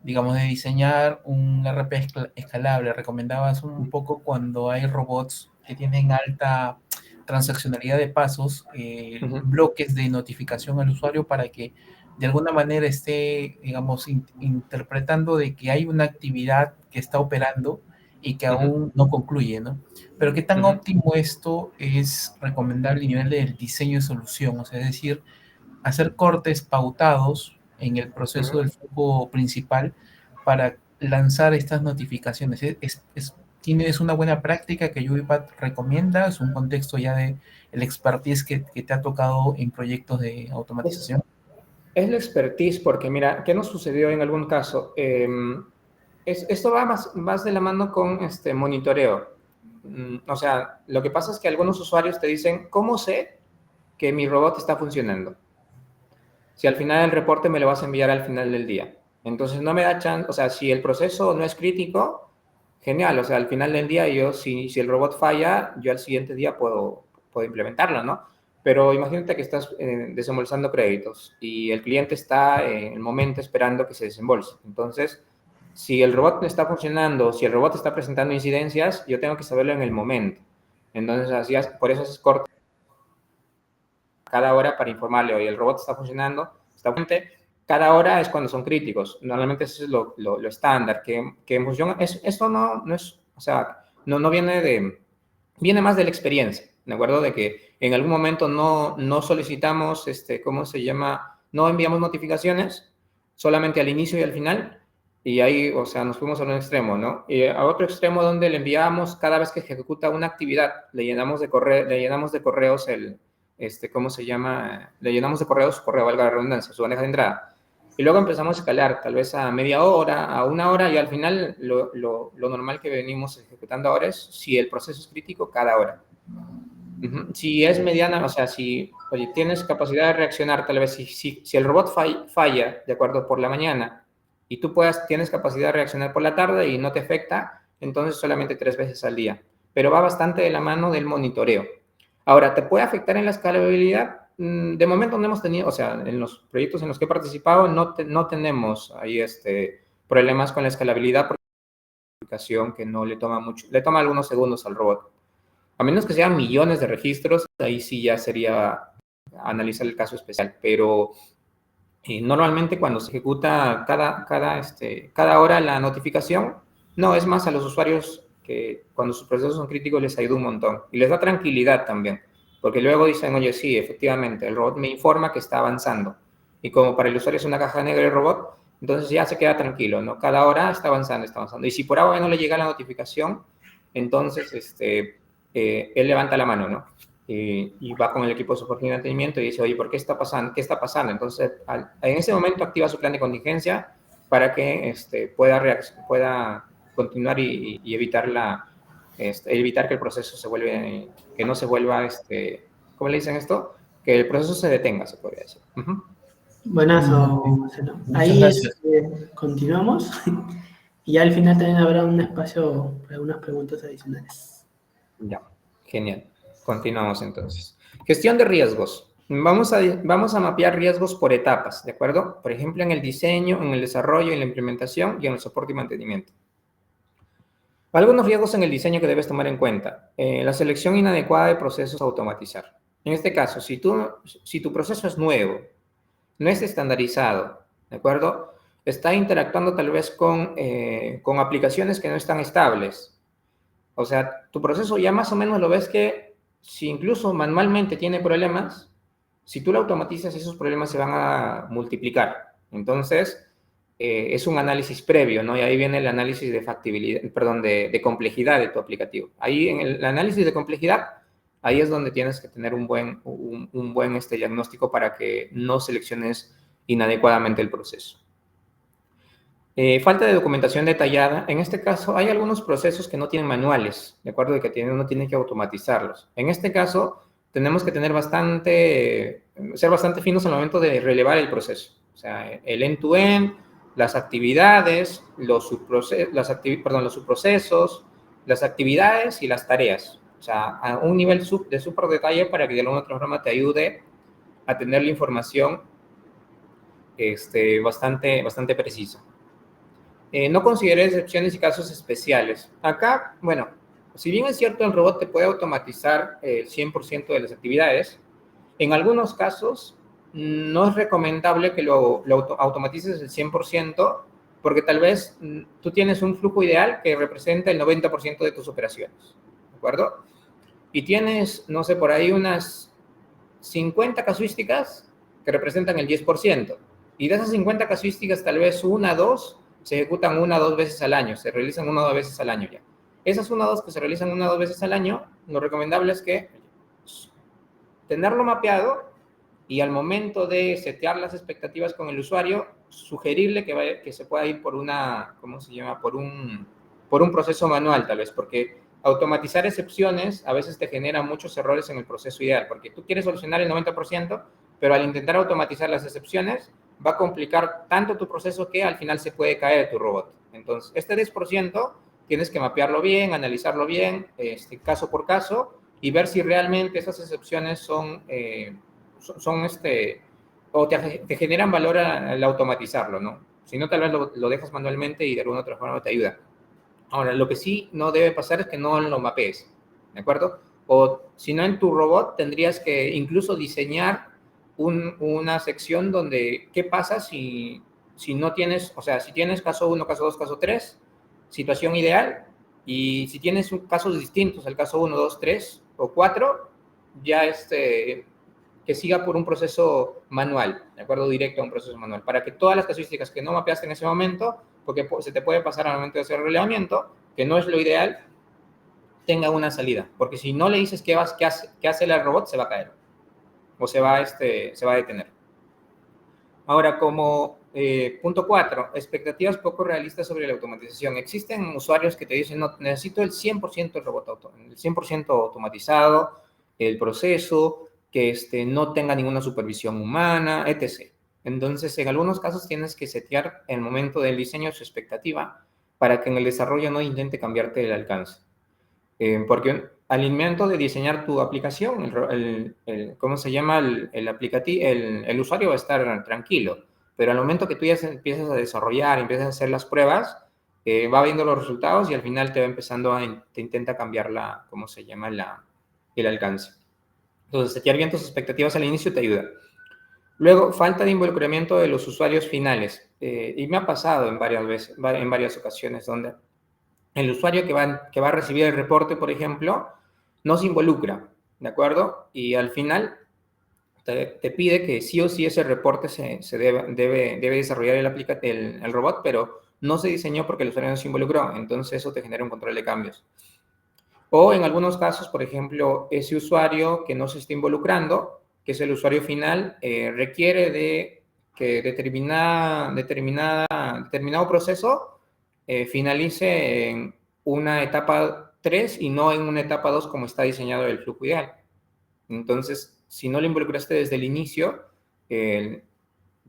digamos, de diseñar un RP escalable. Recomendabas un poco cuando hay robots que tienen alta transaccionalidad de pasos, Uh-huh. bloques de notificación al usuario para que de alguna manera esté, digamos, interpretando de que hay una actividad que está operando y que Uh-huh. aún no concluye, ¿no? Pero qué tan Uh-huh. óptimo esto es recomendable a nivel del diseño de solución, o sea, es decir, hacer cortes pautados en el proceso Uh-huh. del flujo principal para lanzar estas notificaciones. ¿Tienes una buena práctica que UiPath recomienda? ¿Es un contexto ya de el expertise que te ha tocado en proyectos de automatización? Es la expertise, porque mira, ¿qué nos sucedió en algún caso? Esto va más de la mano con monitoreo. O sea, lo que pasa es que algunos usuarios te dicen, ¿cómo sé que mi robot está funcionando? Si al final el reporte me lo vas a enviar al final del día. Entonces no me da chance, o sea, si el proceso no es crítico, genial, o sea, al final del día yo, si el robot falla, yo al siguiente día puedo implementarlo, ¿no? Pero imagínate que estás desembolsando créditos y el cliente está en el momento esperando que se desembolse. Entonces, si el robot no está funcionando, si el robot está presentando incidencias, yo tengo que saberlo en el momento. Entonces, así, por eso es corto cada hora para informarle, oye, el robot está funcionando, está fuente. Cada hora es cuando son críticos. Normalmente eso es lo estándar, que en función, esto no es, o sea, no viene más de la experiencia, ¿de acuerdo? De que en algún momento no solicitamos, ¿cómo se llama? No enviamos notificaciones, solamente al inicio y al final, y ahí, o sea, nos fuimos a un extremo, ¿no? Y a otro extremo donde le enviamos cada vez que ejecuta una actividad, le llenamos de correos ¿cómo se llama? Le llenamos de correos su correo, valga la redundancia, su bandeja de entrada. Y luego empezamos a escalar, tal vez a media hora, a una hora, y al final lo normal que venimos ejecutando ahora es, si el proceso es crítico, cada hora. Si es mediana, o sea, si oye, tienes capacidad de reaccionar, tal vez si el robot falla, de acuerdo, por la mañana, y tú tienes capacidad de reaccionar por la tarde y no te afecta, entonces solamente 3 veces al día. Pero va bastante de la mano del monitoreo. Ahora, ¿te puede afectar en la escalabilidad? De momento no hemos tenido, o sea, en los proyectos en los que he participado no tenemos ahí problemas con la escalabilidad porque es una aplicación que no le toma mucho, le toma algunos segundos al robot. A menos que sean millones de registros, ahí sí ya sería analizar el caso especial, pero normalmente cuando se ejecuta cada hora la notificación, no, es más a los usuarios que cuando sus procesos son críticos les ayuda un montón y les da tranquilidad también, porque luego dicen, oye, sí, efectivamente, el robot me informa que está avanzando. Y como para el usuario es una caja negra el robot, entonces ya se queda tranquilo, ¿no? Cada hora está avanzando, está avanzando. Y si por ahora no le llega la notificación, entonces él levanta la mano, ¿no? Y va con el equipo de soporte y mantenimiento y dice, oye, ¿por qué está pasando? ¿Qué está pasando? Entonces, en ese momento activa su plan de contingencia para que pueda continuar y evitar evitar que el proceso que no se vuelva, ¿cómo le dicen esto? Que el proceso se detenga, se podría decir. Buenazo, Marcelo. Muchas Ahí gracias. continuamos y ya al final también habrá un espacio para algunas preguntas adicionales. Ya, genial. Continuamos entonces. Gestión de riesgos. Vamos a mapear riesgos por etapas, ¿de acuerdo? Por ejemplo, en el diseño, en el desarrollo, en la implementación y en el soporte y mantenimiento. Algunos riesgos en el diseño que debes tomar en cuenta. La selección inadecuada de procesos a automatizar. En este caso, si tu proceso es nuevo, no es estandarizado, ¿de acuerdo? Está interactuando tal vez con aplicaciones que no están estables. O sea, tu proceso ya más o menos lo ves que si incluso manualmente tiene problemas, si tú lo automatizas, esos problemas se van a multiplicar. Entonces, es un análisis previo, ¿no? Y ahí viene el análisis de factibilidad, perdón, de complejidad de tu aplicativo. Ahí en el análisis de complejidad, ahí es donde tienes que tener un buen diagnóstico para que no selecciones inadecuadamente el proceso. Falta de documentación detallada. En este caso, hay algunos procesos que no tienen manuales, ¿de acuerdo? De que uno tiene que automatizarlos. En este caso, tenemos que ser bastante finos al momento de relevar el proceso. O sea, el end-to-end, las actividades, los subprocesos, las actividades y las tareas. O sea, a un nivel de súper detalle para que de alguna otra forma te ayude a tener la información bastante precisa. No consideré excepciones y casos especiales. Acá, bueno, si bien es cierto el robot te puede automatizar el 100% de las actividades, en algunos casos no es recomendable que lo automatices el 100% porque tal vez tú tienes un flujo ideal que representa el 90% de tus operaciones, ¿de acuerdo? Y tienes, no sé, por ahí unas 50 casuísticas que representan el 10%. Y de esas 50 casuísticas, tal vez 1 o 2 se ejecutan 1 o 2 veces al año, se realizan 1 o 2 veces al año ya. Esas 1-2 que se realizan 1 o 2 veces al año, lo recomendable es que tenerlo mapeado y al momento de setear las expectativas con el usuario, sugerirle que se pueda ir por una, ¿cómo se llama? Por un proceso manual, tal vez, porque automatizar excepciones a veces te genera muchos errores en el proceso ideal, porque tú quieres solucionar el 90%, pero al intentar automatizar las excepciones, va a complicar tanto tu proceso que al final se puede caer tu robot. Entonces, este 10% tienes que mapearlo bien, analizarlo bien, caso por caso, y ver si realmente esas excepciones son o te generan valor al automatizarlo, ¿no? Si no, tal vez lo dejas manualmente y de alguna otra forma te ayuda. Ahora, lo que sí no debe pasar es que no lo mapees, ¿de acuerdo? O si no, en tu robot tendrías que incluso diseñar una sección donde, ¿qué pasa si no tienes, o sea, si tienes caso 1, caso 2, caso 3, situación ideal, y si tienes casos distintos, el caso 1, 2, 3 o 4, ya que siga por un proceso manual, ¿de acuerdo? Directo a un proceso manual, para que todas las casuísticas que no mapeaste en ese momento, porque se te puede pasar al momento de hacer el relevamiento, que no es lo ideal, tenga una salida, porque si no le dices qué hace el robot, se va a caer, o se va a detener. Ahora, como punto 4, expectativas poco realistas sobre la automatización. Existen usuarios que te dicen, no, necesito el 100% del robot, el 100% automatizado, el proceso, que no tenga ninguna supervisión humana, etc. Entonces, en algunos casos tienes que setear el momento del diseño su expectativa para que en el desarrollo no intente cambiarte el alcance. Porque al momento de diseñar tu aplicación, ¿cómo se llama? El usuario va a estar tranquilo, pero al momento que tú ya empiezas a desarrollar, empiezas a hacer las pruebas, va viendo los resultados y al final te va empezando te intenta cambiar ¿cómo se llama? El alcance. Entonces, setear bien tus expectativas al inicio te ayuda. Luego, falta de involucramiento de los usuarios finales. Y me ha pasado en varias ocasiones donde el usuario que va a recibir el reporte, por ejemplo, no se involucra, ¿de acuerdo? Y al final te pide que sí o sí ese reporte debe desarrollar el robot, pero no se diseñó porque el usuario no se involucró. Entonces eso te genera un control de cambios. O en algunos casos, por ejemplo, ese usuario que no se está involucrando, que es el usuario final, requiere de que determinado proceso finalice en una etapa 3 y no en una etapa 2 como está diseñado el flujo ideal. Entonces, si no lo involucraste desde el inicio, te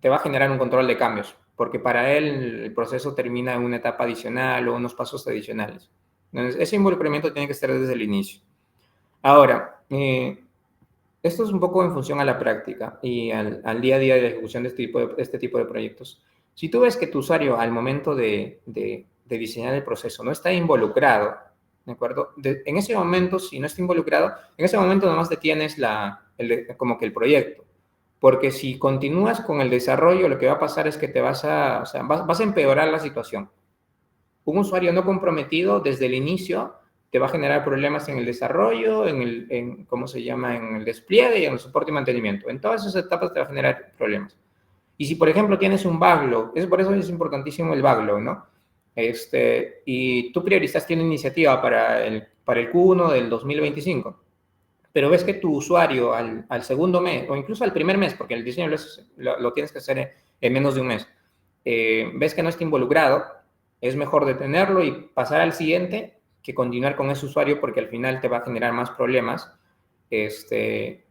va a generar un control de cambios, porque para él el proceso termina en una etapa adicional o unos pasos adicionales. Entonces, ese involucramiento tiene que estar desde el inicio. Ahora, esto es un poco en función a la práctica y al día a día de la ejecución de este tipo de proyectos. Si tú ves que tu usuario al momento de diseñar el proceso no está involucrado, ¿de acuerdo? En ese momento, si no está involucrado, en ese momento nomás detienes como que el proyecto. Porque si continúas con el desarrollo, lo que va a pasar es que vas a empeorar la situación. Un usuario no comprometido desde el inicio te va a generar problemas en el desarrollo, ¿cómo se llama? En el despliegue y en el soporte y mantenimiento. En todas esas etapas te va a generar problemas. Y si, por ejemplo, tienes un backlog, por eso es importantísimo el backlog, ¿no? Y tú priorizaste una iniciativa para el Q1 del 2025, pero ves que tu usuario al segundo mes, o incluso al primer mes, porque el diseño lo tienes que hacer en menos de un mes, ves que no está involucrado, es mejor detenerlo y pasar al siguiente que continuar con ese usuario, porque al final te va a generar más problemas, que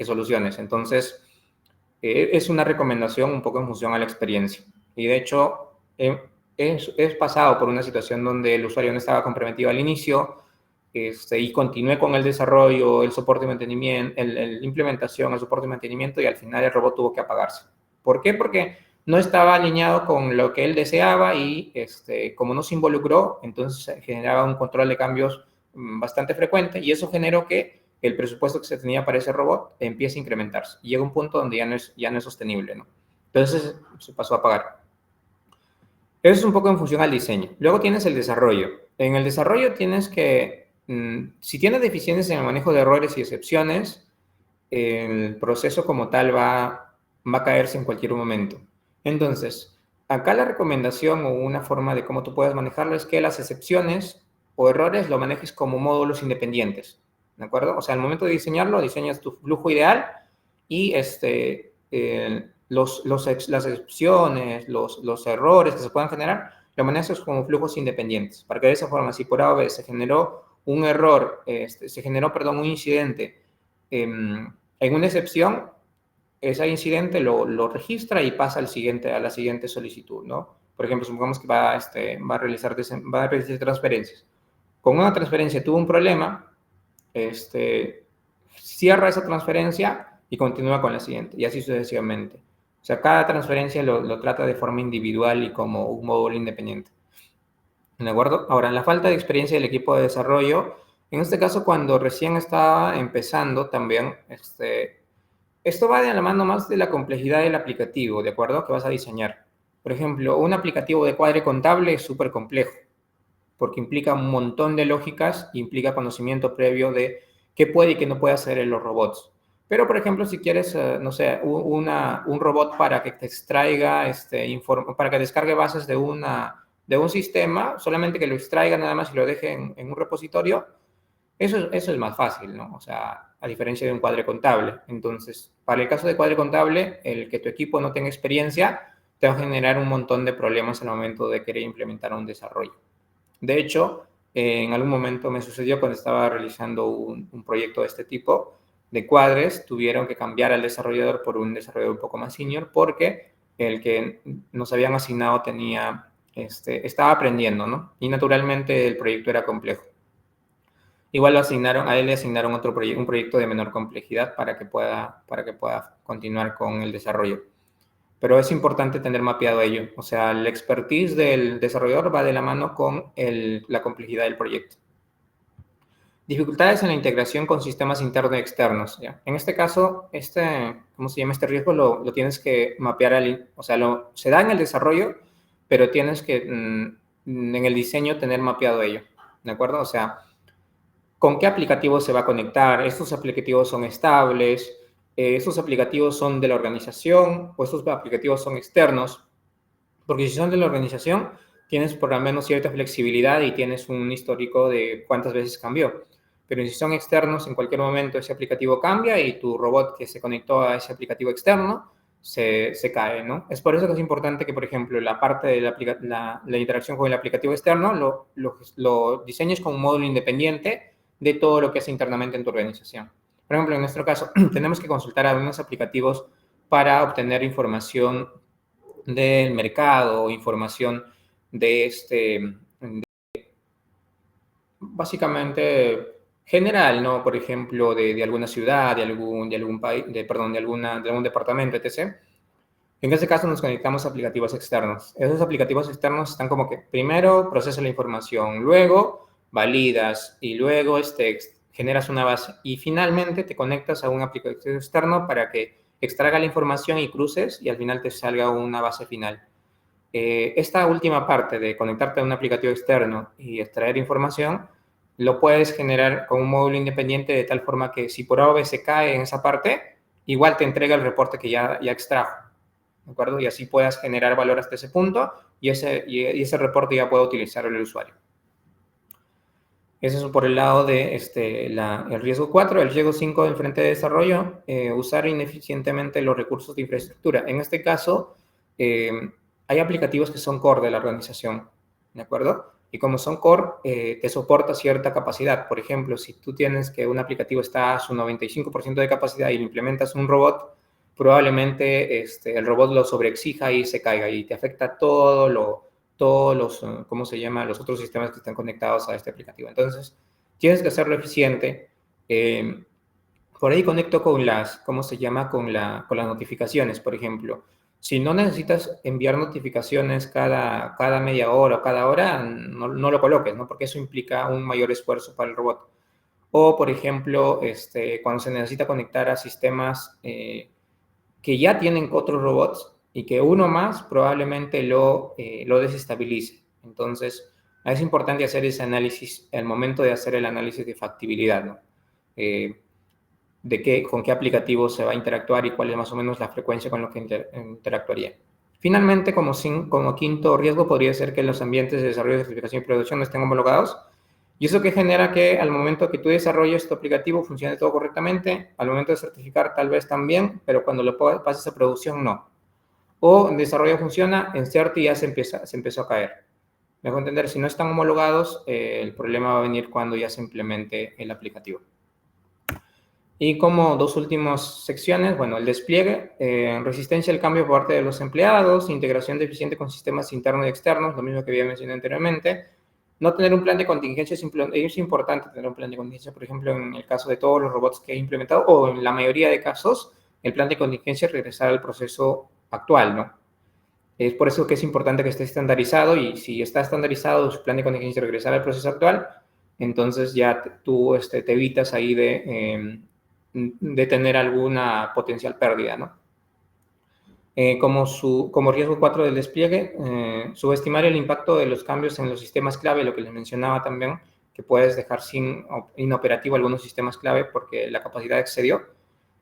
soluciones. Entonces, es una recomendación un poco en función a la experiencia. Y de hecho, he pasado por una situación donde el usuario no estaba comprometido al inicio, y continué con el desarrollo, el soporte y mantenimiento, la implementación, el soporte y mantenimiento, y al final el robot tuvo que apagarse. ¿Por qué? Porque no estaba alineado con lo que él deseaba y como no se involucró, entonces generaba un control de cambios bastante frecuente y eso generó que el presupuesto que se tenía para ese robot empiece a incrementarse. Y llega un punto donde ya no es sostenible, ¿no? Entonces se pasó a pagar. Eso es un poco en función al diseño. Luego tienes el desarrollo. En el desarrollo tienes que, si tienes deficiencias en el manejo de errores y excepciones, el proceso como tal va a caerse en cualquier momento. Entonces, acá la recomendación o una forma de cómo tú puedes manejarlo es que las excepciones o errores lo manejes como módulos independientes, ¿de acuerdo? O sea, al momento de diseñarlo, diseñas tu flujo ideal y las excepciones, los errores que se puedan generar, lo manejas como flujos independientes, para que de esa forma, si por A o B se generó un error, un incidente en una excepción, ese incidente lo registra y pasa a la siguiente solicitud, ¿no? Por ejemplo, supongamos que va a realizar transferencias. Con una transferencia tuvo un problema, cierra esa transferencia y continúa con la siguiente, y así sucesivamente. O sea, cada transferencia lo trata de forma individual y como un módulo independiente. ¿De acuerdo? Ahora, en la falta de experiencia del equipo de desarrollo, en este caso, cuando recién estaba empezando también, esto va de la mano más de la complejidad del aplicativo, ¿de acuerdo? Que vas a diseñar. Por ejemplo, un aplicativo de cuadre contable es súper complejo, porque implica un montón de lógicas, implica conocimiento previo de qué puede y qué no puede hacer en los robots. Pero, por ejemplo, si quieres, no sé, un robot para que te extraiga, para que descargue bases de un sistema, solamente que lo extraiga nada más y lo deje en un repositorio, eso es más fácil, ¿no? O sea, a diferencia de un cuadre contable. Entonces, para el caso de cuadre contable, el que tu equipo no tenga experiencia te va a generar un montón de problemas al momento de querer implementar un desarrollo. De hecho, en algún momento me sucedió cuando estaba realizando un proyecto de este tipo de cuadres, tuvieron que cambiar al desarrollador por un desarrollador un poco más senior porque el que nos habían asignado estaba aprendiendo, ¿no? Y naturalmente el proyecto era complejo. Igual a él le asignaron un proyecto de menor complejidad para que pueda continuar con el desarrollo. Pero es importante tener mapeado ello. O sea, el expertise del desarrollador va de la mano con la complejidad del proyecto. Dificultades en la integración con sistemas internos y externos. ¿Ya? En este caso, ¿cómo se llama? Este riesgo lo tienes que mapear, o sea, se da en el desarrollo, pero tienes que en el diseño tener mapeado ello. ¿De acuerdo? O sea, ¿con qué aplicativo se va a conectar? ¿Estos aplicativos son estables? ¿Estos aplicativos son de la organización o estos aplicativos son externos? Porque si son de la organización, tienes por lo menos cierta flexibilidad y tienes un histórico de cuántas veces cambió. Pero si son externos, en cualquier momento ese aplicativo cambia y tu robot que se conectó a ese aplicativo externo se cae, ¿no? Es por eso que es importante que, por ejemplo, la parte de la interacción con el aplicativo externo lo diseñes como un módulo independiente de todo lo que es internamente en tu organización. Por ejemplo, en nuestro caso, tenemos que consultar algunos aplicativos para obtener información del mercado, información básicamente general, ¿no? Por ejemplo, de alguna ciudad, de algún país, de algún departamento, etc. En este caso nos conectamos a aplicativos externos. Esos aplicativos externos están como que primero procesas la información, luego validas y luego generas una base y finalmente te conectas a un aplicativo externo para que extraiga la información y cruces y al final te salga una base final. Esta última parte de conectarte a un aplicativo externo y extraer información lo puedes generar con un módulo independiente de tal forma que si por A o B se cae en esa parte, igual te entrega el reporte que ya extrajo. ¿De acuerdo? Y así puedas generar valor hasta ese punto y ese reporte ya puede utilizarlo el usuario. Eso es por el lado de el riesgo 4. El riesgo 5 del frente de desarrollo, usar ineficientemente los recursos de infraestructura. En este caso, hay aplicativos que son core de la organización, ¿de acuerdo? Y como son core, te soporta cierta capacidad. Por ejemplo, si tú tienes que un aplicativo está a su 95% de capacidad y lo implementas un robot, probablemente el robot lo sobreexija y se caiga y te afecta todos los otros sistemas que están conectados a este aplicativo. Entonces, tienes que hacerlo eficiente. Por ahí conecto con las notificaciones, por ejemplo. Si no necesitas enviar notificaciones cada media hora o cada hora, no lo coloques, ¿no? Porque eso implica un mayor esfuerzo para el robot. O, por ejemplo, cuando se necesita conectar a sistemas que ya tienen otros robots y que uno más probablemente lo desestabilice. Entonces, es importante hacer ese análisis al momento de hacer el análisis de factibilidad, ¿no? Con qué aplicativo se va a interactuar y cuál es más o menos la frecuencia con lo que interactuaría. Finalmente, como quinto riesgo, podría ser que los ambientes de desarrollo, certificación y producción no estén homologados. Y eso que genera que al momento que tú desarrolles tu aplicativo funcione todo correctamente, al momento de certificar tal vez también, pero cuando lo pases a producción no. O en desarrollo funciona, en CERT ya se empezó a caer. Me dejo entender, si no están homologados, el problema va a venir cuando ya se implemente el aplicativo. Y como dos últimas secciones, bueno, el despliegue, resistencia al cambio por parte de los empleados, integración deficiente con sistemas internos y externos, lo mismo que había mencionado anteriormente. No tener un plan de contingencia, es importante tener un plan de contingencia, por ejemplo, en el caso de todos los robots que he implementado, o en la mayoría de casos, el plan de contingencia es regresar al proceso actual, ¿no? Es por eso que es importante que esté estandarizado, y si está estandarizado su plan de contingencia regresar al proceso actual, entonces ya tú te evitas ahí de tener alguna potencial pérdida, ¿no? Como riesgo 4 del despliegue, subestimar el impacto de los cambios en los sistemas clave, lo que les mencionaba también, que puedes dejar inoperativo algunos sistemas clave porque la capacidad excedió.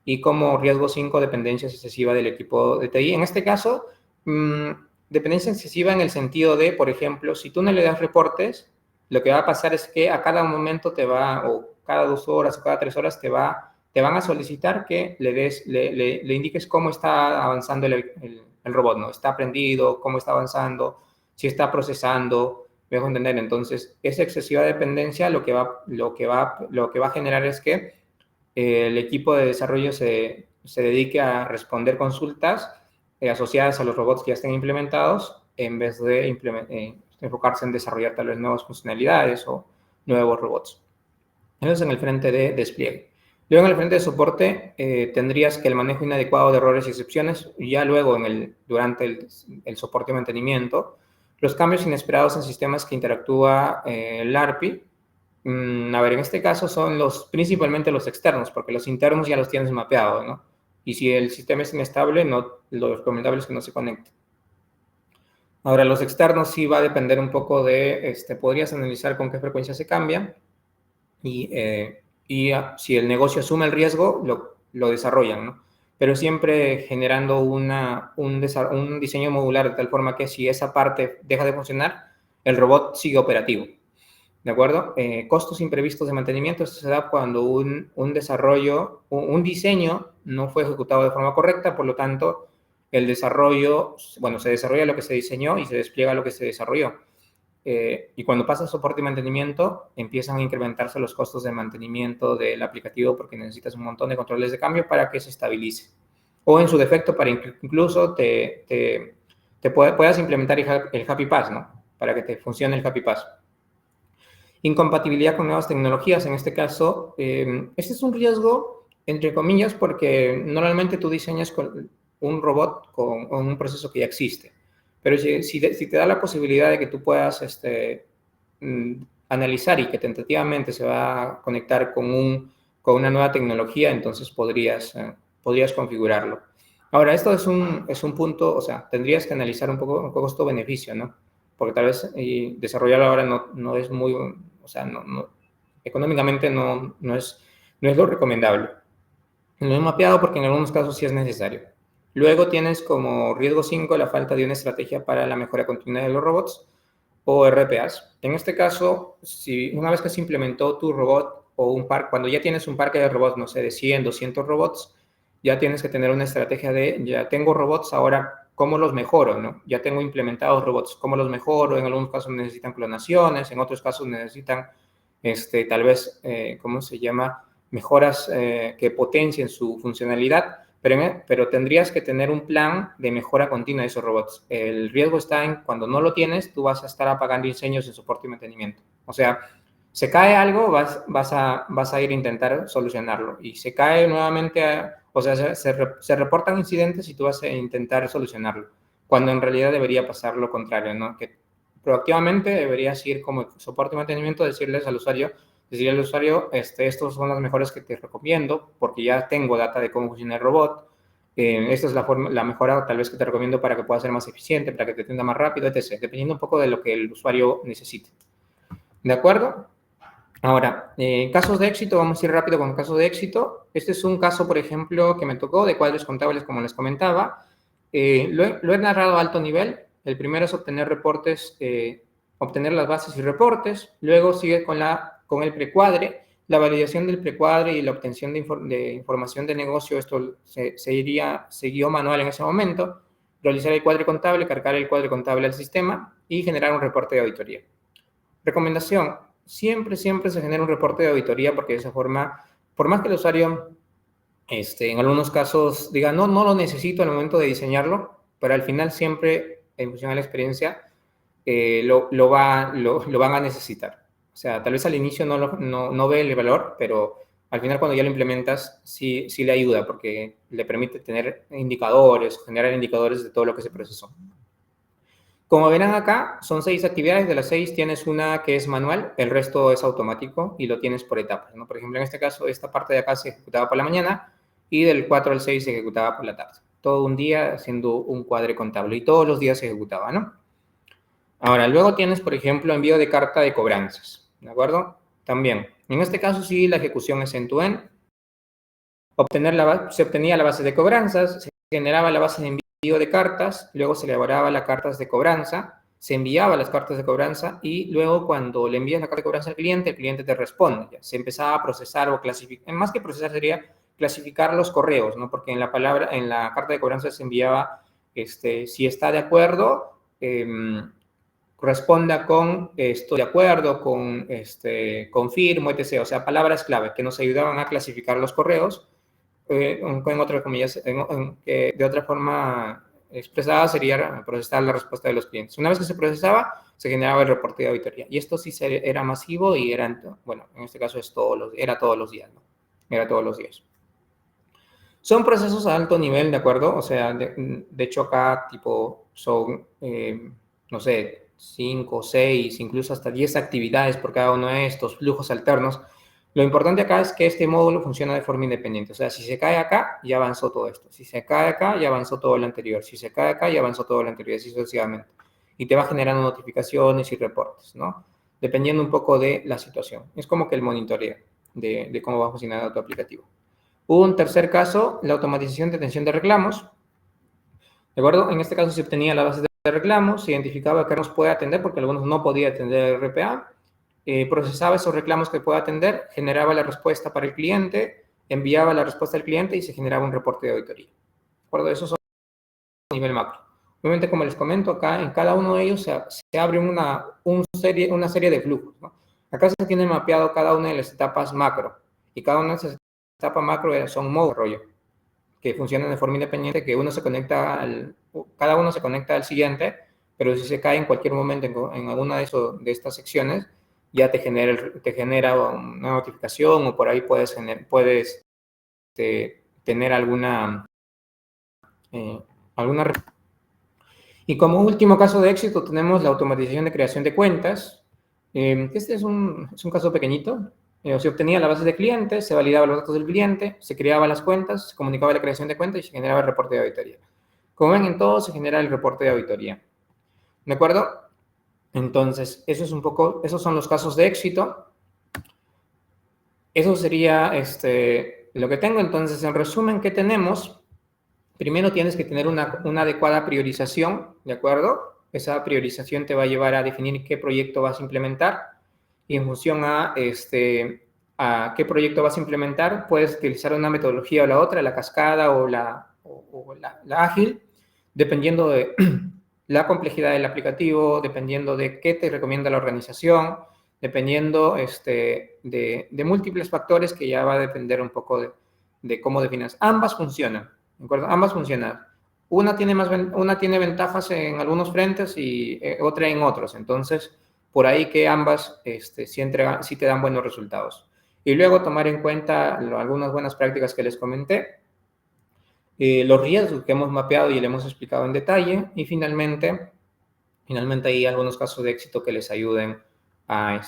Y como riesgo 5, dependencia excesiva del equipo de TI. En este caso, dependencia excesiva en el sentido de, por ejemplo, si tú no le das reportes, lo que va a pasar es que a cada momento o cada 2 horas o cada 3 horas te van a solicitar que le indiques cómo está avanzando el robot, ¿no? Está prendido, cómo está avanzando, si está procesando, me dejo entender. Entonces, esa excesiva dependencia lo que va a generar es que el equipo de desarrollo se dedique a responder consultas asociadas a los robots que ya estén implementados, en vez de enfocarse en desarrollar tal vez nuevas funcionalidades o nuevos robots. Eso es en el frente de despliegue. Luego en el frente de soporte tendrías que el manejo inadecuado de errores y excepciones, ya luego durante el soporte y mantenimiento, los cambios inesperados en sistemas que interactúa el ARPI. A ver, en este caso son principalmente los externos, porque los internos ya los tienes mapeados, ¿no? Y si el sistema es inestable, lo recomendable es que no se conecte. Ahora, los externos sí va a depender un poco podrías analizar con qué frecuencia se cambia y si el negocio asume el riesgo, lo desarrollan, ¿no? Pero siempre generando un diseño modular de tal forma que si esa parte deja de funcionar, el robot sigue operativo. ¿De acuerdo? Costos imprevistos de mantenimiento, esto se da cuando un diseño no fue ejecutado de forma correcta, por lo tanto, el desarrollo, bueno, se desarrolla lo que se diseñó y se despliega lo que se desarrolló. Y cuando pasa soporte y mantenimiento, empiezan a incrementarse los costos de mantenimiento del aplicativo porque necesitas un montón de controles de cambio para que se estabilice. O en su defecto, para incluso puedas implementar el Happy Pass, ¿no? Para que te funcione el Happy Pass. Incompatibilidad con nuevas tecnologías, en este caso, este es un riesgo, entre comillas, porque normalmente tú diseñas con un robot con un proceso que ya existe. Pero si te da la posibilidad de que tú puedas analizar y que tentativamente se va a conectar con una nueva tecnología, entonces podrías configurarlo. Ahora, esto es un punto, o sea, tendrías que analizar un poco costo-beneficio, ¿no? Porque tal vez desarrollarlo ahora no es muy, o sea, económicamente no es lo recomendable. Lo he mapeado porque en algunos casos sí es necesario. Luego tienes como riesgo 5 la falta de una estrategia para la mejora continua de los robots o RPAs. En este caso, si una vez que se implementó tu robot o cuando ya tienes un parque de robots, no sé, de 100, 200 robots, ya tienes que tener una estrategia ya tengo robots, ahora, ¿cómo los mejoro, no? Ya tengo implementados robots, ¿cómo los mejoro? En algunos casos necesitan clonaciones, en otros casos necesitan, tal vez, ¿cómo se llama? Mejoras que potencien su funcionalidad, pero tendrías que tener un plan de mejora continua de esos robots. El riesgo está en cuando no lo tienes, tú vas a estar apagando diseños en soporte y mantenimiento. O sea, se cae algo, vas a ir a intentar solucionarlo. Y se cae nuevamente, o sea, se reportan incidentes y tú vas a intentar solucionarlo. Cuando en realidad debería pasar lo contrario, ¿no? Que proactivamente deberías ir como soporte y mantenimiento, decirle al usuario, estos son las mejores que te recomiendo, porque ya tengo data de cómo funciona el robot. Esta es la mejora tal vez que te recomiendo para que pueda ser más eficiente, para que te atienda más rápido, etc. Dependiendo un poco de lo que el usuario necesite. ¿De acuerdo? Ahora, casos de éxito, vamos a ir rápido con casos de éxito. Este es un caso, por ejemplo, que me tocó de cuadros contables, como les comentaba. Lo he narrado a alto nivel. El primero es obtener reportes, obtener las bases y reportes. Luego sigue con el precuadre, la validación del precuadre y la obtención de información de negocio. Esto se guió manual en ese momento. Realizar el cuadre contable, cargar el cuadre contable al sistema y generar un reporte de auditoría. Recomendación: siempre se genera un reporte de auditoría, porque de esa forma, por más que el usuario en algunos casos diga no lo necesito al momento de diseñarlo, pero al final siempre, en función de la experiencia, lo van a necesitar. O sea, tal vez al inicio no ve el valor, pero al final cuando ya lo implementas, sí le ayuda, porque le permite tener indicadores, generar indicadores de todo lo que se procesó. Como verán acá, son 6 actividades. De las 6 tienes una que es manual, el resto es automático y lo tienes por etapas, ¿no? Por ejemplo, en este caso, esta parte de acá se ejecutaba por la mañana y del 4 al 6 se ejecutaba por la tarde. Todo un día haciendo un cuadre contable y todos los días se ejecutaba, ¿no? Ahora, luego tienes, por ejemplo, envío de carta de cobranzas, ¿de acuerdo? También, en este caso sí, la ejecución es end-to-end. Se obtenía la base de cobranzas, se generaba la base de envío de cartas, luego se elaboraba las cartas de cobranza, se enviaba las cartas de cobranza y luego cuando le envías la carta de cobranza al cliente, el cliente te responde. Ya. Se empezaba a procesar o clasificar, más que procesar sería clasificar los correos, ¿no? Porque en la carta de cobranza se enviaba, si está de acuerdo, responda con estoy de acuerdo, con confirmo, etc. O sea, palabras clave que nos ayudaban a clasificar los correos. En otras comillas, que de otra forma expresada sería procesar la respuesta de los clientes. Una vez que se procesaba, se generaba el reporte de auditoría. Y esto sí era masivo y bueno, en este caso era todos los días, ¿no? Era todos los días. Son procesos a alto nivel, ¿de acuerdo? O sea, de hecho acá tipo son, no sé, 5, 6, incluso hasta 10 actividades por cada uno de estos flujos alternos. Lo importante acá es que este módulo funciona de forma independiente. O sea, si se cae acá, ya avanzó todo esto. Si se cae acá, ya avanzó todo lo anterior. Si se cae acá, ya avanzó todo lo anterior, así sucesivamente. Y te va generando notificaciones y reportes, ¿no? Dependiendo un poco de la situación. Es como que el monitoreo de cómo va funcionando tu aplicativo. Un tercer caso, la automatización de atención de reclamos. ¿De acuerdo? En este caso se obtenía la base de reclamos, se identificaba qué nos puede atender, porque algunos no podía atender el RPA. Procesaba esos reclamos que pueda atender, generaba la respuesta para el cliente, enviaba la respuesta al cliente y se generaba un reporte de auditoría. ¿De acuerdo? Eso es a nivel macro. Obviamente, como les comento, acá en cada uno de ellos se abre una serie de flujos, ¿no? Acá se tiene mapeado cada una de las etapas macro, y cada una de esas etapas macro son modos de rollo, que funcionan de forma independiente, que cada uno se conecta al siguiente, pero si se cae en cualquier momento en alguna de estas secciones, ya te genera una notificación, o por ahí puedes tener alguna. Y como último caso de éxito tenemos la automatización de creación de cuentas. Este es un caso pequeñito. Se obtenía la base de clientes, se validaban los datos del cliente, se creaban las cuentas, se comunicaba la creación de cuentas y se generaba el reporte de auditoría. Como ven, en todo se genera el reporte de auditoría. ¿De acuerdo? Entonces, esos son los casos de éxito. Eso sería lo que tengo. Entonces, en resumen, ¿qué tenemos? Primero tienes que tener una adecuada priorización, ¿de acuerdo? Esa priorización te va a llevar a definir qué proyecto vas a implementar, y en función a qué proyecto vas a implementar, puedes utilizar una metodología o la otra, la cascada o la ágil, dependiendo de la complejidad del aplicativo, dependiendo de qué te recomienda la organización, dependiendo de múltiples factores que ya va a depender un poco de cómo definas. Ambas funcionan, ¿de acuerdo? Ambas funcionan. Una tiene ventajas en algunos frentes y otra en otros. Entonces, por ahí que ambas sí te dan buenos resultados. Y luego tomar en cuenta algunas buenas prácticas que les comenté, los riesgos que hemos mapeado y le hemos explicado en detalle, y finalmente hay algunos casos de éxito que les ayuden a,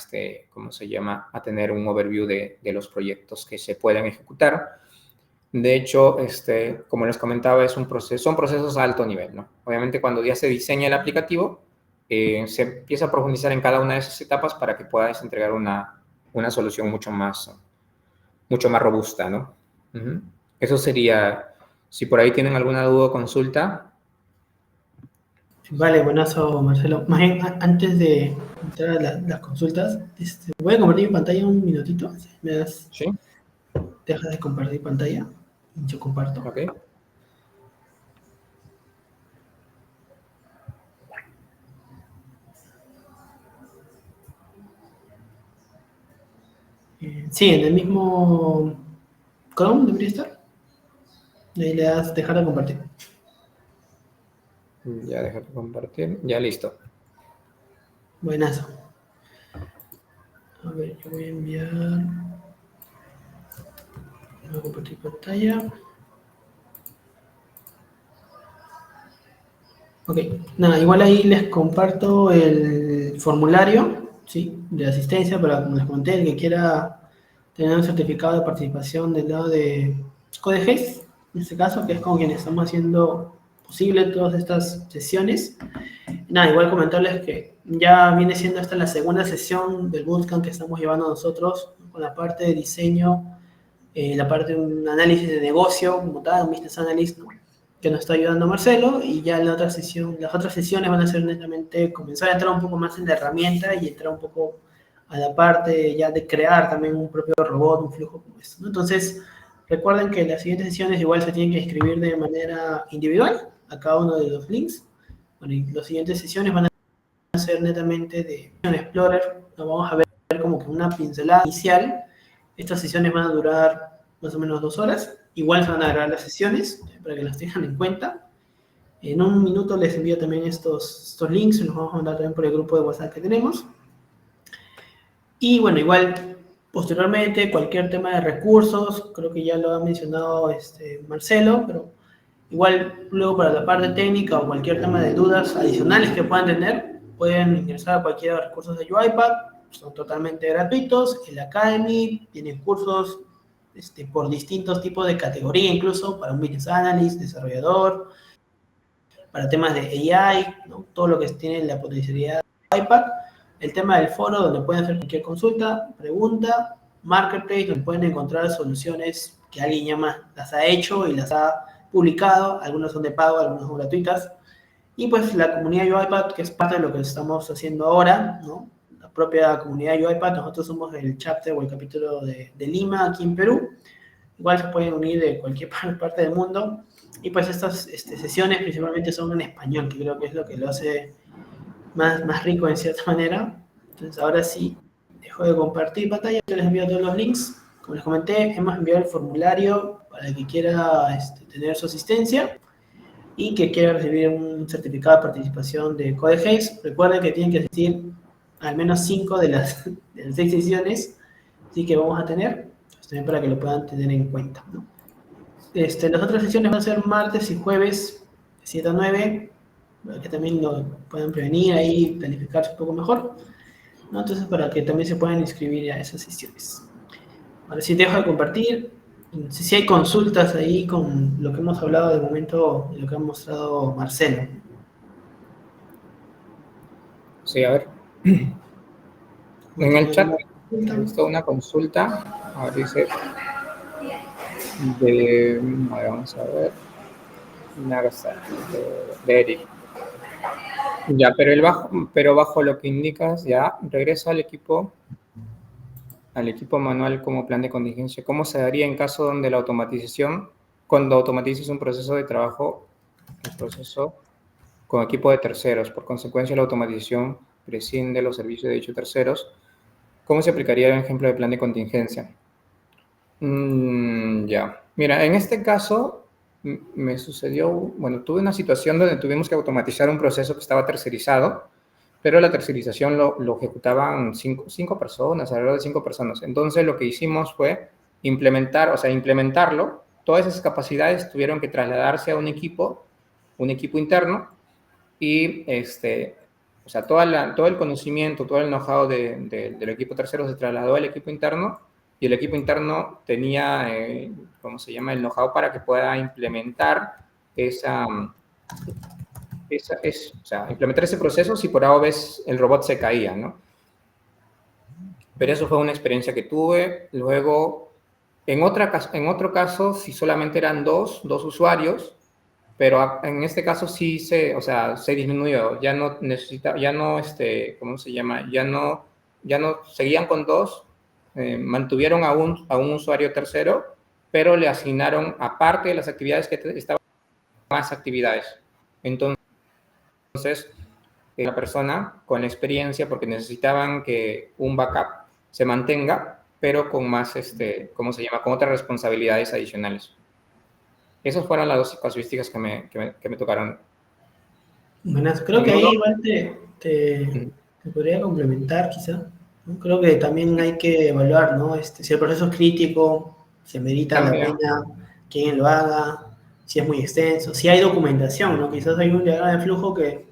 a tener un overview de los proyectos que se pueden ejecutar. De hecho, como les comentaba, son procesos a alto nivel, ¿no? Obviamente, cuando ya se diseña el aplicativo, se empieza a profundizar en cada una de esas etapas para que puedas entregar una solución mucho más robusta, ¿no? Eso sería. Si por ahí tienen alguna duda o consulta, Vale, buenazo, Marcelo. Más bien, antes de entrar a las consultas, voy a compartir mi pantalla un minutito. Si me das, Sí, dejas de compartir pantalla. Yo comparto. ok. Sí, en el mismo Chrome debería estar. Y ahí le das dejar de compartir. Ya déjame compartir. Ya listo. Buenazo. A ver, yo voy a enviar. Voy a compartir pantalla. Ok, nada, igual ahí les comparto el formulario, ¿sí? De asistencia para, como les comenté, el que quiera tener un certificado de participación del lado de Codegeis, en este caso, que es con quien estamos haciendo posible todas estas sesiones. Nada, igual comentarles que ya viene siendo esta la segunda sesión del bootcamp que estamos llevando nosotros con la parte de diseño, la parte de un análisis de negocio, como tal, un business analyst, ¿no? Que nos está ayudando Marcelo, y ya la otra sesión, las otras sesiones van a ser netamente comenzar a entrar un poco más en la herramienta y entrar un poco a la parte ya de crear también un propio robot, un flujo como esto, ¿no? Entonces, recuerden que las siguientes sesiones igual se tienen que inscribir de manera individual a cada uno de los links. Bueno, y las siguientes sesiones van a ser netamente de Explorer, nos vamos a ver como que una pincelada inicial. Estas sesiones van a durar más o menos 2 horas. Igual se van a agregar las sesiones para que las tengan en cuenta. En un minuto les envío también estos links, los vamos a mandar también por el grupo de WhatsApp que tenemos. Y bueno, igual posteriormente cualquier tema de recursos, creo que ya lo ha mencionado Marcelo, pero igual luego para la parte técnica o cualquier tema de dudas adicionales que puedan tener, pueden ingresar a cualquiera de los recursos de UiPath, son totalmente gratuitos. El Academy tiene cursos por distintos tipos de categoría, incluso para un business analyst, desarrollador, para temas de AI, ¿no? Todo lo que tiene la potencialidad de UiPath. El tema del foro, donde pueden hacer cualquier consulta, pregunta, Marketplace, donde pueden encontrar soluciones que alguien ya más las ha hecho y las ha publicado, algunas son de pago, algunas son gratuitas, y pues la comunidad UiPath, que es parte de lo que estamos haciendo ahora, ¿no? La propia comunidad UiPath, nosotros somos el chapter o el capítulo de Lima, aquí en Perú, igual se pueden unir de cualquier parte del mundo, y pues estas sesiones principalmente son en español, que creo que es lo que lo hace más rico en cierta manera. Entonces ahora sí, dejo de compartir pantalla, yo les envío todos los links. Como les comenté, hemos enviado el formulario para el que quiera tener su asistencia y que quiera recibir un certificado de participación de Codegeis. Recuerden que tienen que asistir al menos 5 de las 6 sesiones, así que vamos a tener, pues, también para que lo puedan tener en cuenta, ¿no? Las otras sesiones van a ser martes y jueves, de 7 a 9, para que también lo puedan prevenir ahí, planificarse un poco mejor, ¿no? Entonces, para que también se puedan inscribir a esas sesiones. Ahora sí, dejo de compartir. No sé si hay consultas ahí con lo que hemos hablado de momento, de lo que ha mostrado Marcelo. Sí, a ver. En el chat he visto una consulta. A ver, dice. Vamos a ver. De Eric. Ya, pero bajo lo que indicas, ya regresa al equipo manual como plan de contingencia. ¿Cómo se daría en caso donde la automatización, cuando automatices un proceso de trabajo, un proceso con equipo de terceros? Por consecuencia, la automatización prescinde los servicios de dichos terceros. ¿Cómo se aplicaría el ejemplo de plan de contingencia? Ya. Mira, en este caso me sucedió, bueno, tuve una situación donde tuvimos que automatizar un proceso que estaba tercerizado, pero la tercerización lo ejecutaban cinco personas, alrededor de 5 personas. Entonces lo que hicimos fue implementarlo. Todas esas capacidades tuvieron que trasladarse a un equipo interno, y o sea, todo el conocimiento, todo el know-how del equipo tercero se trasladó al equipo interno, y el equipo interno tenía, ¿cómo se llama?, el know-how para que pueda implementar implementar ese proceso si por A o B el robot se caía, ¿no? Pero eso fue una experiencia que tuve. Luego, en otro caso, si solamente eran dos usuarios, pero en este caso sí o sea, se disminuyó, ya no necesita, ya no, ¿cómo se llama? Ya no seguían con dos, mantuvieron a un usuario tercero, pero le asignaron, aparte de las actividades que estaban, más actividades. Entonces, la persona con la experiencia, porque necesitaban que un backup se mantenga, pero con más, ¿cómo se llama? Con otras responsabilidades adicionales. Esas fueron las dos casuísticas que me tocaron. Bueno, creo que ahí igual te podría complementar quizá, ¿no? Creo que también hay que evaluar, ¿no? Si el proceso es crítico, se merita la También. pena, quién lo haga, si es muy extenso, si hay documentación, ¿no? Quizás hay un diagrama de flujo que,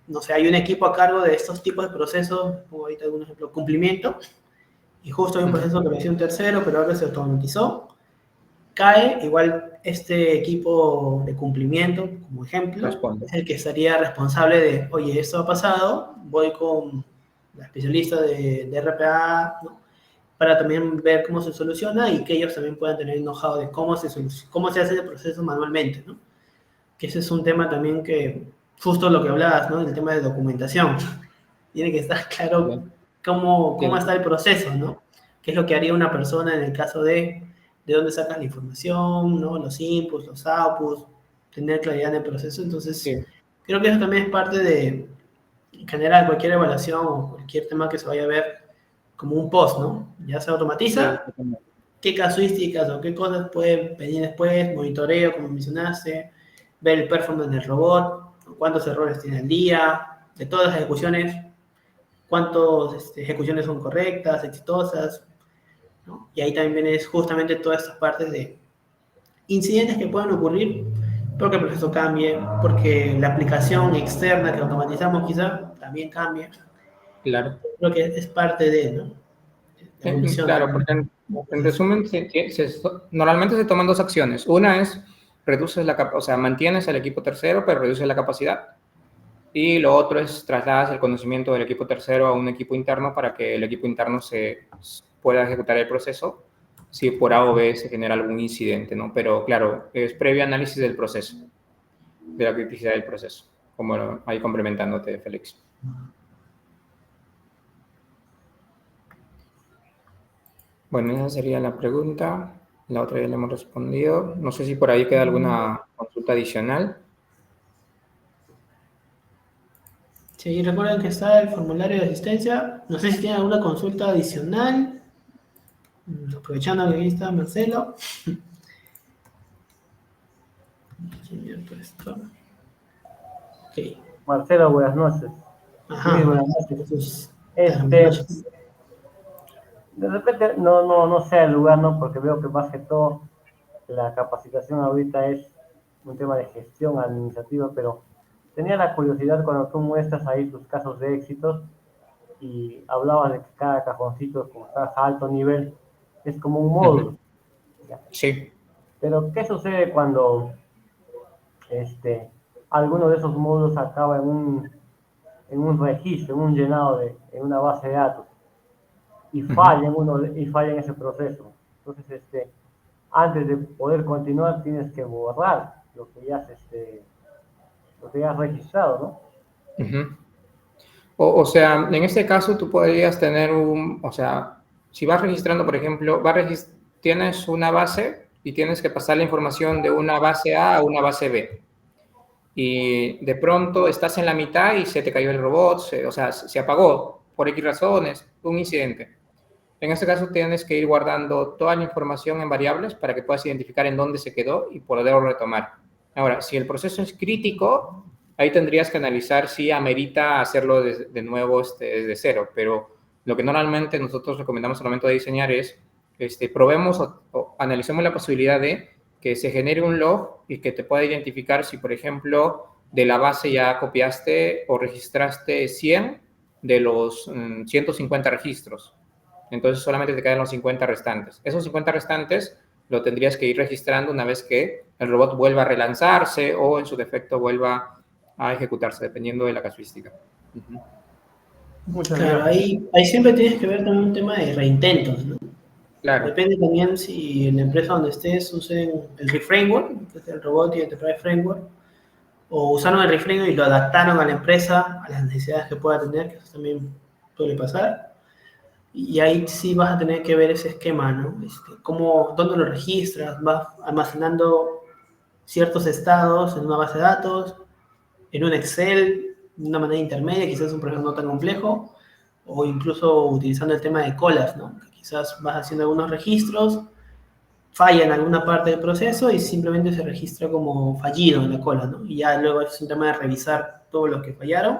no sé, hay un equipo a cargo de estos tipos de procesos, pongo ahorita algún ejemplo, cumplimiento, y justo hay un proceso que lo hacía un tercero, pero ahora se automatizó, cae, igual este equipo de cumplimiento, como ejemplo, Responde. es el que estaría responsable de, oye, esto ha pasado, voy con la especialista de RPA, ¿no? Para también ver cómo se soluciona y que ellos también puedan tener know-how de cómo se hace el proceso manualmente, ¿no? Que ese es un tema también que, justo lo que hablabas, ¿no? El tema de documentación. Tiene que estar claro cómo está el proceso, ¿no? ¿Qué es lo que haría una persona en el caso de dónde sacas la información, ¿no? Los inputs, los outputs, tener claridad en el proceso. Entonces, Sí. creo que eso también es parte de, en general, cualquier evaluación o cualquier tema que se vaya a ver como un post, ¿no? Ya se automatiza, qué casuísticas o qué cosas pueden venir después, monitoreo, como mencionaste, ver el performance del robot, cuántos errores tiene al día, de todas las ejecuciones, cuántas ejecuciones son correctas, exitosas, ¿no? Y ahí también viene justamente todas estas partes de incidentes que pueden ocurrir porque el proceso cambie, porque la aplicación externa que automatizamos quizá también cambie. Claro. Creo que es parte de, ¿no? La evolución. Claro, porque en resumen, normalmente se toman dos acciones. Una es o sea, mantienes el equipo tercero, pero reduces la capacidad. Y lo otro es trasladas el conocimiento del equipo tercero a un equipo interno para que el equipo interno se pueda ejecutar el proceso si por A o B se genera algún incidente, ¿no? Pero claro, es previo análisis del proceso, de la criticidad del proceso, como ahí complementándote, Félix. Bueno, esa sería la pregunta. La otra ya la hemos respondido. No sé si por ahí queda alguna consulta adicional. Sí, recuerden que está el formulario de asistencia. No sé si tienen alguna consulta adicional. Aprovechando que aquí está Marcelo. Okay. Marcelo, buenas noches. Ajá. Sí, buenas noches. Entonces, De repente, no sé el lugar, ¿no? Porque veo que más que todo la capacitación ahorita es un tema de gestión administrativa, pero tenía la curiosidad cuando tú muestras ahí tus casos de éxitos y hablabas de que cada cajoncito, como estás a alto nivel, es como un módulo. Sí. Pero, ¿qué sucede cuando alguno de esos módulos acaba en un registro, en un llenado en una base de datos y falla en ese proceso? Entonces, antes de poder continuar tienes que borrar lo que ya has registrado, ¿no? O sea, en este caso tú podrías tener o sea, si vas registrando, por ejemplo, tienes una base y tienes que pasar la información de una base A a una base B. Y de pronto estás en la mitad y se te cayó el robot, o sea, se apagó por X razones, un incidente. En este caso tienes que ir guardando toda la información en variables para que puedas identificar en dónde se quedó y poderlo retomar. Ahora, si el proceso es crítico, ahí tendrías que analizar si amerita hacerlo de nuevo desde cero, pero lo que normalmente nosotros recomendamos al momento de diseñar es probemos o analicemos la posibilidad de que se genere un log y que te pueda identificar si, por ejemplo, de la base ya copiaste o registraste 100 de los 150 registros. Entonces solamente te quedan los 50 restantes. Esos 50 restantes lo tendrías que ir registrando una vez que el robot vuelva a relanzarse o en su defecto vuelva a ejecutarse, dependiendo de la casuística. Muchas claro, gracias. ahí siempre tienes que ver también un tema de reintentos, ¿no? Claro. Depende también si en la empresa donde estés usen el ReFramework, que es el Robotic Enterprise Framework, o usaron el ReFramework y lo adaptaron a la empresa, a las necesidades que pueda tener, que eso también suele pasar. Y ahí sí vas a tener que ver ese esquema, ¿no? ¿Dónde lo registras? Vas almacenando ciertos estados en una base de datos, en un Excel, de una manera intermedia, quizás un programa no tan complejo, o incluso utilizando el tema de colas, ¿no? Que quizás vas haciendo algunos registros, falla en alguna parte del proceso y simplemente se registra como fallido en la cola, ¿no? Y ya luego es un tema de revisar todos los que fallaron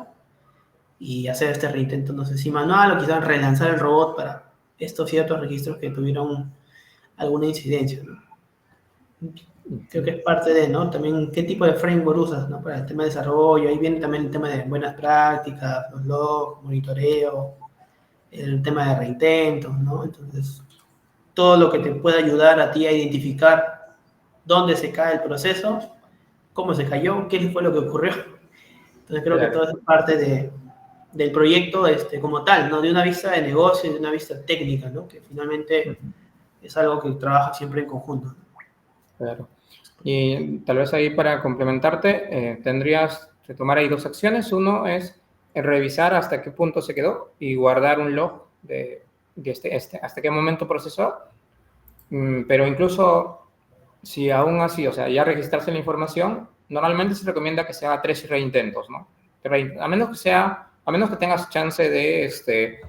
y hacer este reintento, no sé si manual o quizás relanzar el robot para estos ciertos registros que tuvieron alguna incidencia, ¿no? Creo que es parte de, ¿no? También qué tipo de framework usas, ¿no? Para el tema de desarrollo, ahí viene también el tema de buenas prácticas, los logs, monitoreo, el tema de reintentos, ¿no? Entonces, todo lo que te pueda ayudar a ti a identificar dónde se cae el proceso, cómo se cayó, qué fue lo que ocurrió. Entonces, creo que Claro. todo es parte del proyecto como tal, ¿no? De una vista de negocio y de una vista técnica, ¿no? Que finalmente es algo que trabaja siempre en conjunto, ¿no? Claro. Y tal vez ahí para complementarte, tendrías que tomar ahí dos acciones. Uno es revisar hasta qué punto se quedó y guardar un log de hasta qué momento procesó. Pero incluso si aún así, o sea, ya registrarse la información, normalmente se recomienda que se haga 3 reintentos, ¿no? A menos que tengas chance de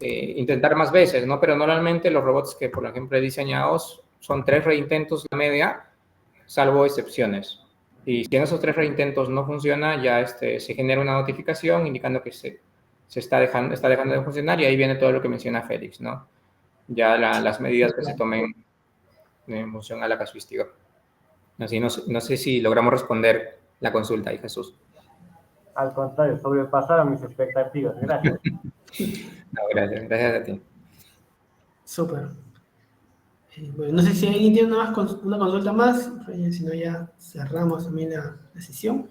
intentar más veces, ¿no? Pero normalmente los robots que, por ejemplo, he diseñado son 3 reintentos la media, salvo excepciones. Y si en esos 3 reintentos no funciona, ya se genera una notificación indicando que se está dejando de funcionar y ahí viene todo lo que menciona Félix, ¿no? Ya las medidas que se tomen en función a la casuística. Así no sé si logramos responder la consulta ahí, Jesús. Al contrario, sobrepasaron mis expectativas. Gracias. No, gracias a ti. Súper. Bueno, no sé si alguien tiene una consulta más, si no ya cerramos también la sesión.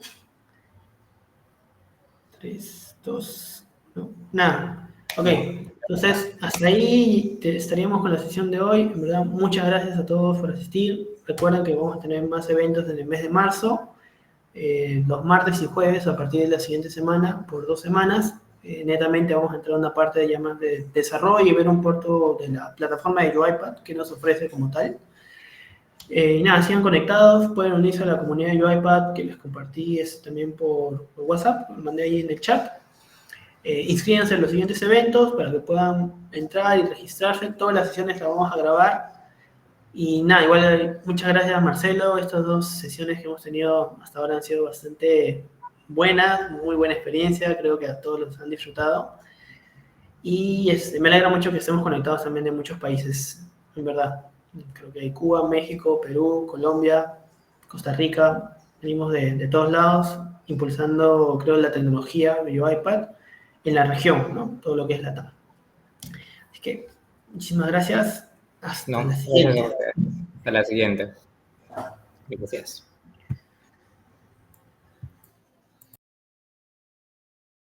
3, 2, no, nada. Ok, entonces hasta ahí estaríamos con la sesión de hoy. En verdad, muchas gracias a todos por asistir. Recuerden que vamos a tener más eventos en el mes de marzo, los martes y jueves a partir de la siguiente semana, por 2 semanas. Netamente vamos a entrar a una parte de llamas de desarrollo y ver un poco de la plataforma de UiPath que nos ofrece como tal. Y nada, sigan conectados, pueden unirse a la comunidad de UiPath que les compartí también por WhatsApp, lo mandé ahí en el chat. Inscríbanse en los siguientes eventos para que puedan entrar y registrarse. Todas las sesiones las vamos a grabar. Y nada, igual muchas gracias Marcelo. Estas 2 sesiones que hemos tenido hasta ahora han sido bastante buenas, muy buena experiencia. Creo que a todos los han disfrutado. Y me alegra mucho que estemos conectados también de muchos países, en verdad. Creo que hay Cuba, México, Perú, Colombia, Costa Rica. Venimos de todos lados, impulsando, creo, la tecnología de UiPath en la región, ¿no? Todo lo que es la TAM. Así que, muchísimas gracias. Hasta la siguiente. Hasta la siguiente. Gracias.